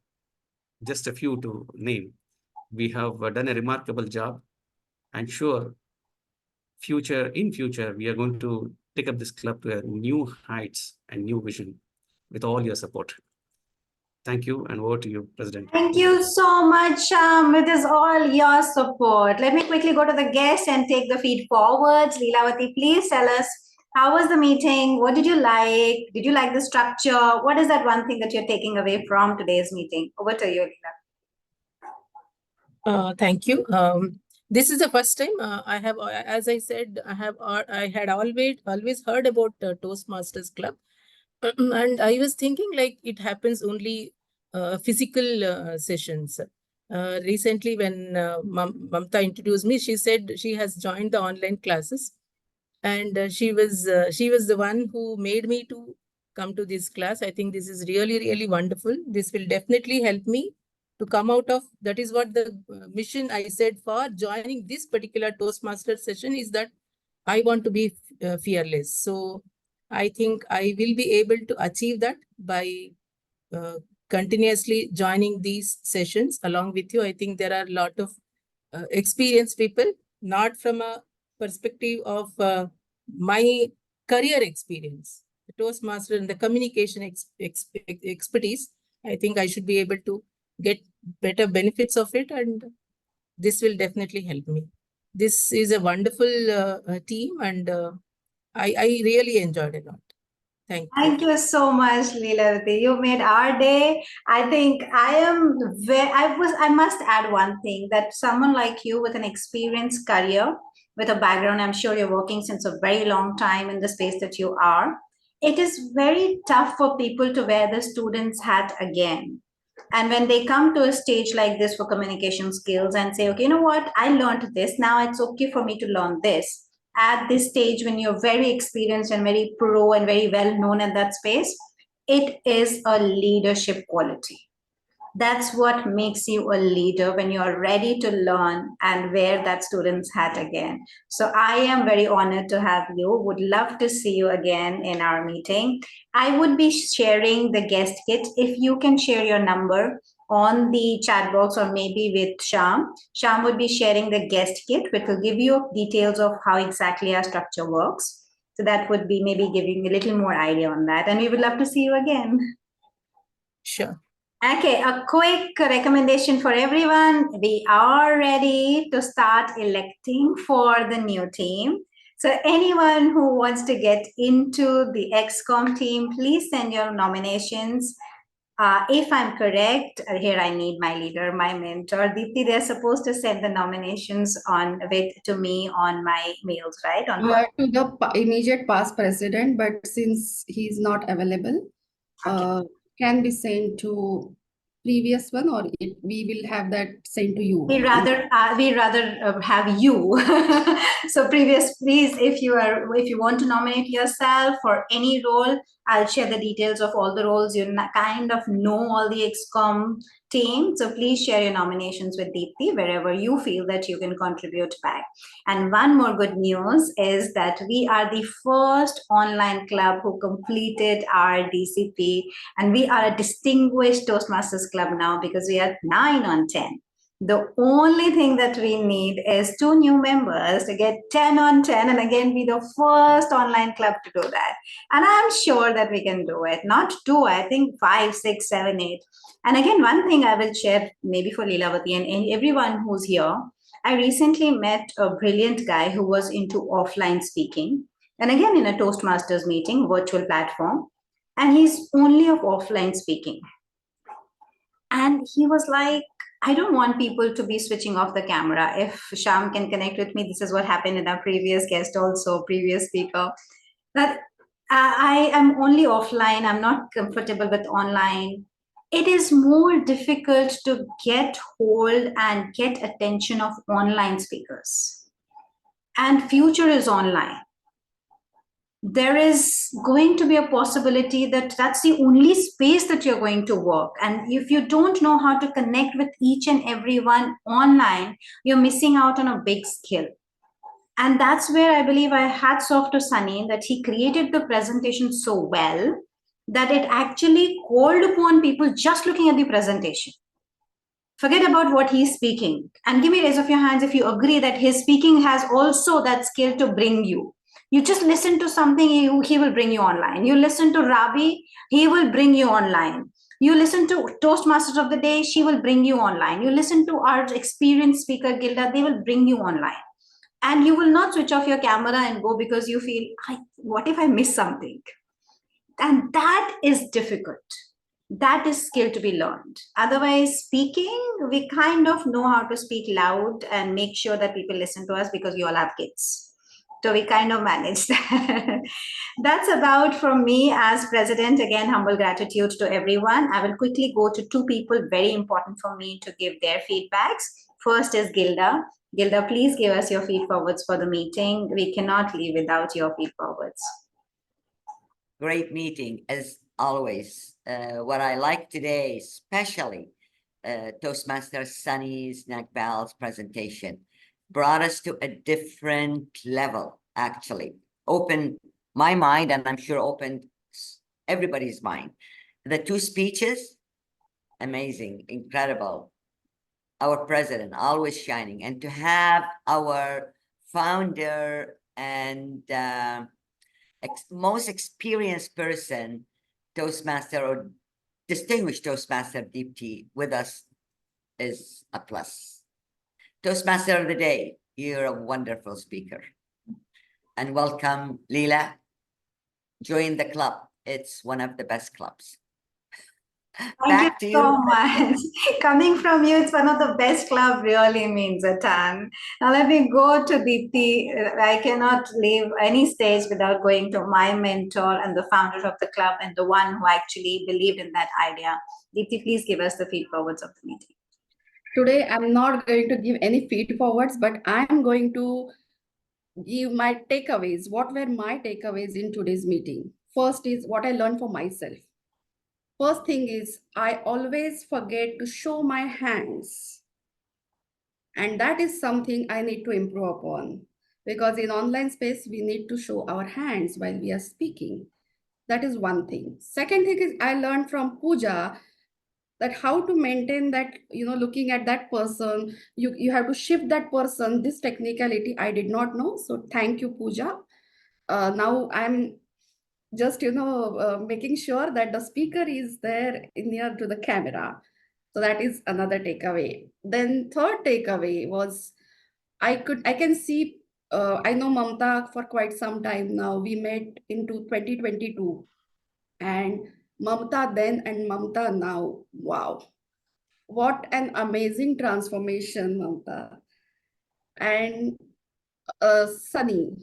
just a few to name. We have done a remarkable job, and sure, in future, we are going to take up this club to a new heights and new vision with all your support. Thank you, and over to you, President. Thank you so much, Sham. It is all your support. Let me quickly go to the guest and take the feed forwards. Leelavati, please tell us, how was the meeting? What did you like? Did you like the structure? What is that one thing that you're taking away from today's meeting? Over to you, Leela. Thank you. This is the first time I have, as I said, I had always heard about Toastmasters Club, and I was thinking like it happens only physical sessions. Recently, when Mamta introduced me, she said she has joined the online classes, and she was the one who made me to come to this class. I think this is really wonderful. This will definitely help me to come out of, that is what the mission I said for joining this particular Toastmaster session is, that I want to be fearless. So I think I will be able to achieve that by continuously joining these sessions along with you. I think there are a lot of experienced people, not from a perspective of my career experience, the Toastmaster and the communication expertise. I think I should be able to get better benefits of it, and this will definitely help me. This is a wonderful team, and I really enjoyed it a lot. Thank you. Thank you so much, Leelavati. You made our day. I think I must add one thing, that someone like you with an experienced career, with a background, I'm sure you're working since a very long time in the space that you are. It is very tough for people to wear the student's hat again. And when they come to a stage like this for communication skills and say, okay, you know what, I learned this, now it's okay for me to learn this. At this stage, when you're very experienced and very pro and very well known in that space, it is a leadership quality. That's what makes you a leader, when you're ready to learn and wear that student's hat again. So I am very honored to have you. Would love to see you again in our meeting. I would be sharing the guest kit. If you can share your number on the chat box, or maybe with Sham. Sham would be sharing the guest kit, which will give you details of how exactly our structure works. So that would be maybe giving a little more idea on that. And we would love to see you again. Sure. Okay, a quick recommendation for everyone. We are ready to start electing for the new team. So anyone who wants to get into the XCOM team, please send your nominations. If I'm correct, here I need my leader, my mentor. Deepti, they're supposed to send the nominations to me on my mails, right? To the immediate past president, but since he's not available, can be sent to previous one, or we will have that sent to you. We rather have you. So please, if you want to nominate yourself for any role, I'll share the details of all the roles. You kind of know all the XCOM team, so please share your nominations with Deepti wherever you feel that you can contribute back. And one more good news is that we are the first online club who completed our DCP, and we are a distinguished Toastmasters club now because we are 9 on 10. The only thing that we need is 2 new members to get 10 on 10 and again be the first online club to do that. And I'm sure that we can do it. Not 2, I think 5, 6, 7, 8. And again, one thing I will share maybe for Leelavati and everyone who's here. I recently met a brilliant guy who was into offline speaking. And again, in a Toastmasters meeting, virtual platform. And he's only of offline speaking. And he was like, I don't want people to be switching off the camera. If Sham can connect with me, this is what happened in our previous guest also, previous speaker, that I am only offline. I'm not comfortable with online. It is more difficult to get hold and get attention of online speakers. And future is online. There is going to be a possibility that that's the only space that you're going to work. And if you don't know how to connect with each and everyone online, you're missing out on a big skill. And that's where I believe I hats off to Sunny, that he created the presentation so well that it actually called upon people just looking at the presentation. Forget about what he's speaking. And give me a raise of your hands if you agree that his speaking has also that skill to bring you. You just listen to something, he will bring you online. You listen to Ravi, he will bring you online. You listen to Toastmasters of the day, she will bring you online. You listen to our experienced speaker, Gilda, they will bring you online. And you will not switch off your camera and go because you feel, what if I miss something? And that is difficult. That is skill to be learned. Otherwise, speaking, we kind of know how to speak loud and make sure that people listen to us because we all have kids. So we kind of manage that. That's about from me as president. Again, humble gratitude to everyone. I will quickly go to two people very important for me to give their feedbacks. First is Gilda. Gilda, please give us your feed forwards for the meeting. We cannot leave without your feed forwards. Great meeting as always. What I like today, especially Toastmaster Sunny's Nagpal's presentation, brought us to a different level, actually. Opened my mind, and I'm sure opened everybody's mind. The two speeches, amazing, incredible. Our president, always shining. And to have our founder and most experienced person, Toastmaster or distinguished Toastmaster Deepti with us is a plus. Toastmaster of the day, you're a wonderful speaker. And welcome, Leela. Join the club. It's one of the best clubs. Thank you so much. Coming from you, it's one of the best club really means a ton. Now let me go to Deepti. I cannot leave any stage without going to my mentor and the founder of the club and the one who actually believed in that idea. Deepti, please give us the feed forwards of the meeting. Today, I'm not going to give any feed forwards, but I'm going to give my takeaways. What were my takeaways in today's meeting? First is what I learned for myself. First thing is, I always forget to show my hands. And that is something I need to improve upon. Because in online space, we need to show our hands while we are speaking. That is one thing. Second thing is, I learned from Pooja that how to maintain that, looking at that person, you have to shift that person. This technicality I did not know. So thank you, Pooja. Now I'm just making sure that the speaker is there near to the camera. So that is another takeaway. Then third takeaway was I can see, I know Mamta for quite some time now. We met into 2022, and Mamta then and Mamta now. Wow, what an amazing transformation, Mamta. And Sunny,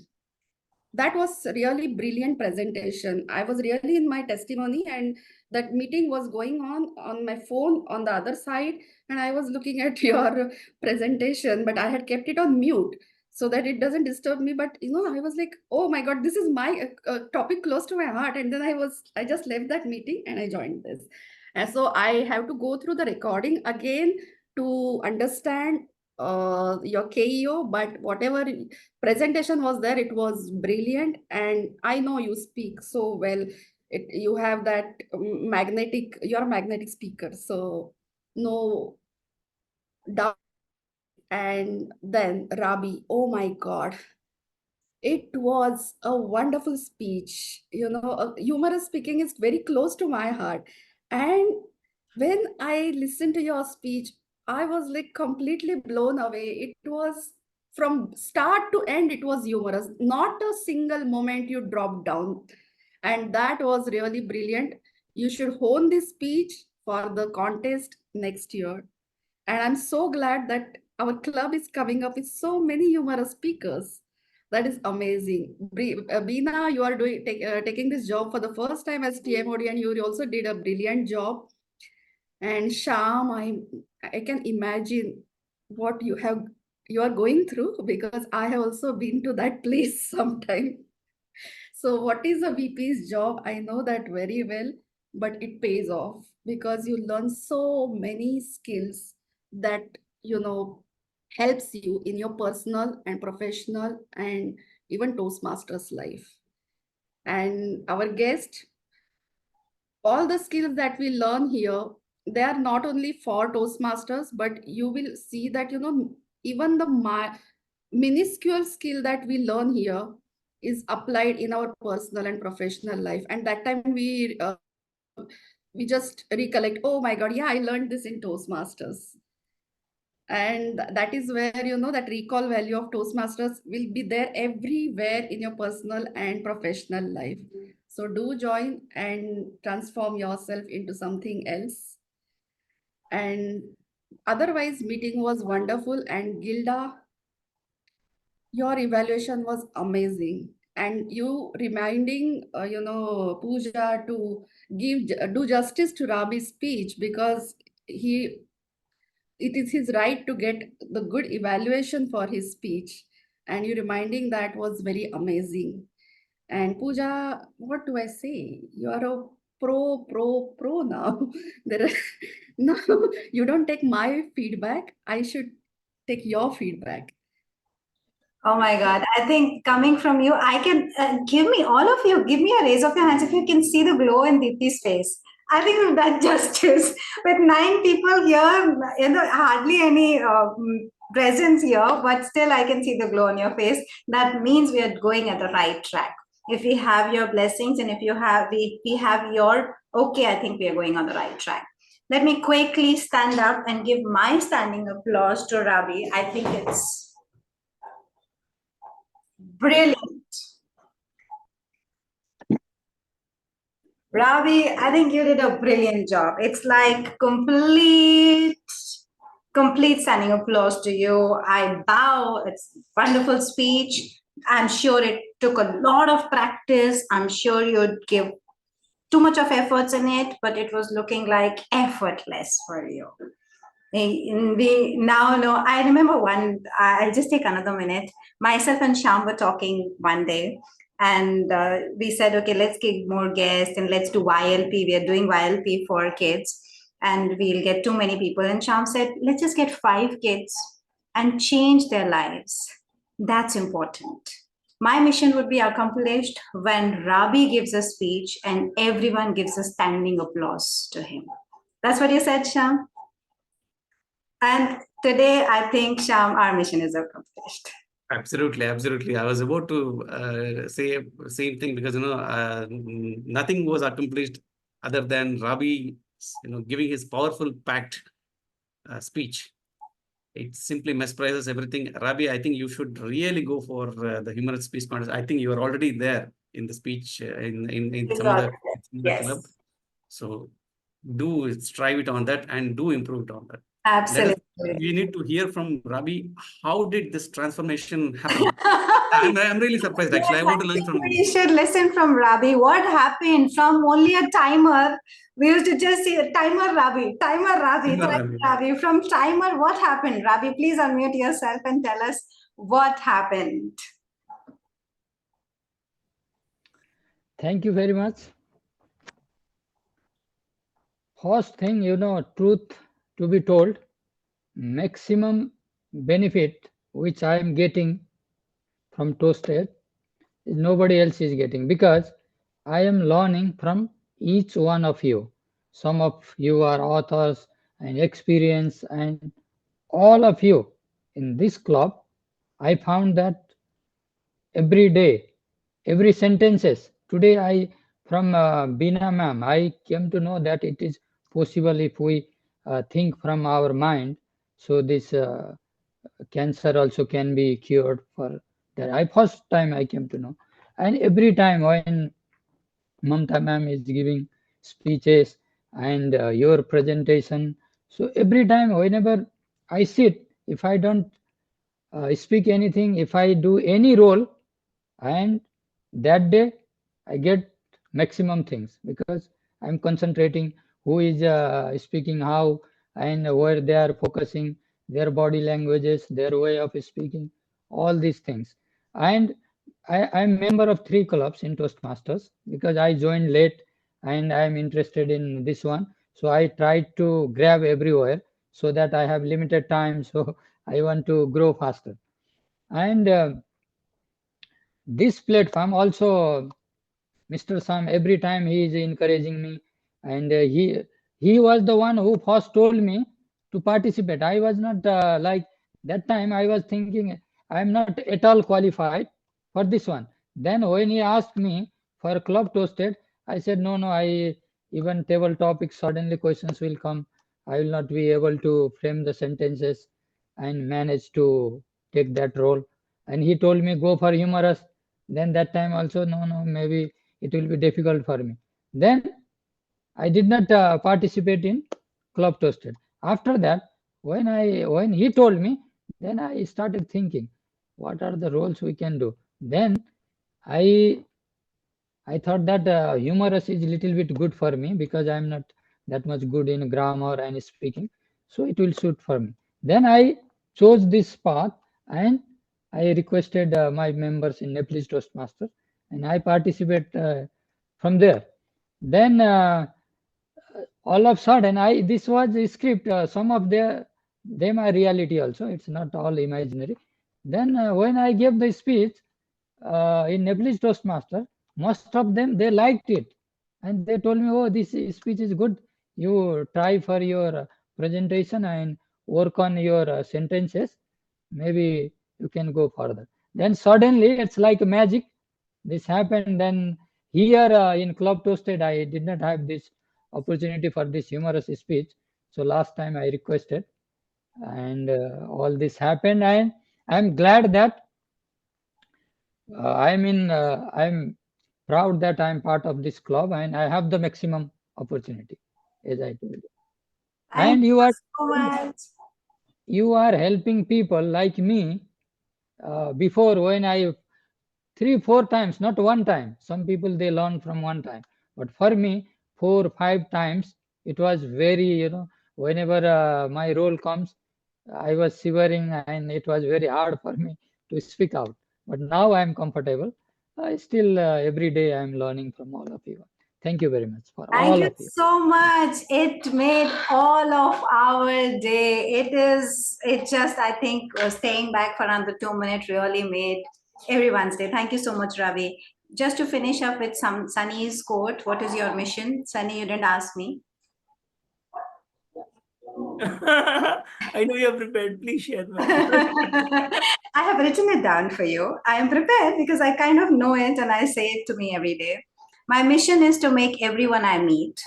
that was really brilliant presentation. I was really in my testimony, and that meeting was going on my phone on the other side, and I was looking at your presentation, but I had kept it on mute so that it doesn't disturb me. But I was like, oh my god, this is my topic close to my heart. And then I just left that meeting and I joined this, and so I have to go through the recording again to understand your KEO, but whatever presentation was there, it was brilliant. And I know you speak so well. You have that you're a magnetic speaker, so no doubt. And then Rabi, oh my God, it was a wonderful speech. Humorous speaking is very close to my heart. And when I listened to your speech, I was like completely blown away. It was from start to end, it was humorous. Not a single moment you dropped down. And that was really brilliant. You should hone this speech for the contest next year. And I'm so glad that our club is coming up with so many humorous speakers. That is amazing. Beena, you are taking this job for the first time as TMOD, and you also did a brilliant job. And Sham, I can imagine what you are going through, because I have also been to that place sometime. So what is a VP's job? I know that very well, but it pays off because you learn so many skills that, helps you in your personal and professional and even Toastmasters life. And our guest, all the skills that we learn here, they are not only for Toastmasters, but you will see that, even the minuscule skill that we learn here is applied in our personal and professional life. And that time we just recollect, oh my God, yeah, I learned this in Toastmasters. And that is where, that recall value of Toastmasters will be there everywhere in your personal and professional life. So do join and transform yourself into something else. And otherwise, meeting was wonderful. And Gilda, your evaluation was amazing. And you reminding, Pooja to do justice to Rabi's speech, because it is his right to get the good evaluation for his speech. And you reminding that was very amazing. And Pooja, what do I say? You are a pro now. There are, now you don't take my feedback. I should take your feedback. Oh my God. I think coming from you, I can give me, all of you, give me a raise of your hands if you can see the glow in Deepti's face. I think we've done justice. With 9 people here, hardly any presence here, but still I can see the glow on your face. That means we are going at the right track. If we have your blessings and if we have your, okay, I think we are going on the right track. Let me quickly stand up and give my standing applause to Ravi. I think it's brilliant. Ravi, I think you did a brilliant job. It's like complete standing applause to you. I bow. It's wonderful speech. I'm sure it took a lot of practice. I'm sure you'd give too much of efforts in it, but it was looking like effortless for you. We now know. I remember one. I'll just take another minute. Myself and Sham were talking one day, and we said, okay, let's get more guests and let's do YLP. We are doing YLP for kids, and we'll get too many people. And Sham said, let's just get 5 kids and change their lives. That's important. My mission would be accomplished when Rabi gives a speech and everyone gives a standing applause to him. That's what you said, Sham? And today, I think, Sham, our mission is accomplished. Absolutely, absolutely. I was about to say same thing because nothing was accomplished other than Rabi, giving his powerful packed speech. It simply mesmerizes everything. Rabi, I think you should really go for the humorous speech contest. I think you are already there in the speech in some other club. So do strive it on that and do improve it on that. Absolutely. We need to hear from Rabi. How did this transformation happen? I'm really surprised actually. I want to learn from you. We should listen from Rabi. What happened from only a timer? We used to just say timer Rabi, timer Rabi, timer Rabi. From timer, what happened? Rabi, please unmute yourself and tell us what happened. Thank you very much. First thing, truth to be told, maximum benefit which I am getting from ToastEd, nobody else is getting, because I am learning from each one of you. Some of you are authors and experience, and all of you in this club, I found that every day, every sentences. Today from Beena ma'am, I came to know that it is possible if we think from our mind. So this cancer also can be cured for that. First time I came to know. And every time when Mamta ma'am is giving speeches and your presentation, so every time whenever I sit, if I don't speak anything, if I do any role, and that day I get maximum things because I'm concentrating who is speaking how and where they are focusing, their body languages, their way of speaking, all these things. And I'm member of 3 clubs in Toastmasters because I joined late and I'm interested in this one. So I try to grab everywhere so that I have limited time. So I want to grow faster. And this platform also, Mr. Sam, every time he is encouraging me, and he was the one who first told me to participate. I was not like that time. I was thinking I am not at all qualified for this one. Then when he asked me for Club ToastEd, I said no. even table topics, suddenly questions will come. I will not be able to frame the sentences and manage to take that role. And he told me, go for humorous. Then that time also, no, maybe it will be difficult for me. Then I did not participate in Club Toasted. After that, when he told me, then I started thinking, what are the roles we can do? Then I thought that humorous is little bit good for me because I'm not that much good in grammar and speaking, so it will suit for me. Then I chose this path and I requested my members in Nepalese Toastmaster and I participate from there. Then all of a sudden this was a script, some of them are reality also, it's not all imaginary. Then when I gave the speech in Nepalese Toastmaster, most of them they liked it and they told me, oh, this speech is good, you try for your presentation and work on your sentences, maybe you can go further. Then suddenly it's like magic, this happened. Then here in Club Toasted I did not have this opportunity for this humorous speech, so last time I requested and all this happened, and I'm glad that I'm proud that I'm part of this club and I have the maximum opportunity, as I told you. Thank And you so much. you are helping people like me. Before, when I 3-4 times, not one time. Some people they learn from one time, but for me 4-5 times it was very, whenever my role comes, I was shivering and it was very hard for me to speak out. But now I am comfortable. I still every day I am learning from all of you. Thank you very much for Thank all you of you. so much. It made all of our day. It just, I think, staying back for another 2 minutes really made everyone's day. Thank you so much, Ravi. Just to finish up with some Sunny's quote, what is your mission? Sunny, you didn't ask me. I know you're prepared. Please share, ma'am. I have written it down for you. I am prepared because I kind of know it and I say it to me every day. My mission is to make everyone I meet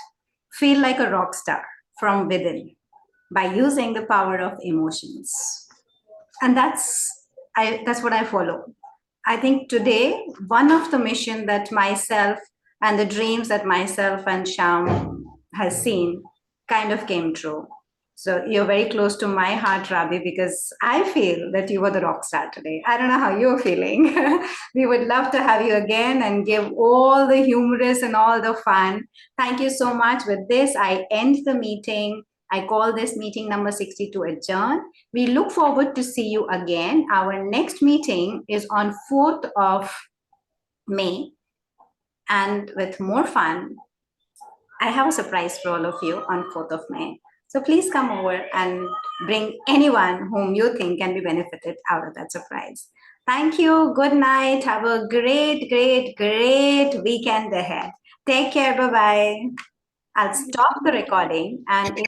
feel like a rock star from within by using the power of emotions. And that's what I follow. I think today, one of the mission that myself and the dreams that myself and Sham has seen kind of came true. So you're very close to my heart, Ravi, because I feel that you were the rock star today. I don't know how you're feeling. We would love to have you again and give all the humorous and all the fun. Thank you so much. With this, I end the meeting. I call this meeting number 62 adjourned. We look forward to see you again. Our next meeting is on 4th of May. And with more fun, I have a surprise for all of you on 4th of May. So please come over and bring anyone whom you think can be benefited out of that surprise. Thank you. Good night. Have a great, great, great weekend ahead. Take care. Bye-bye. I'll stop the recording and if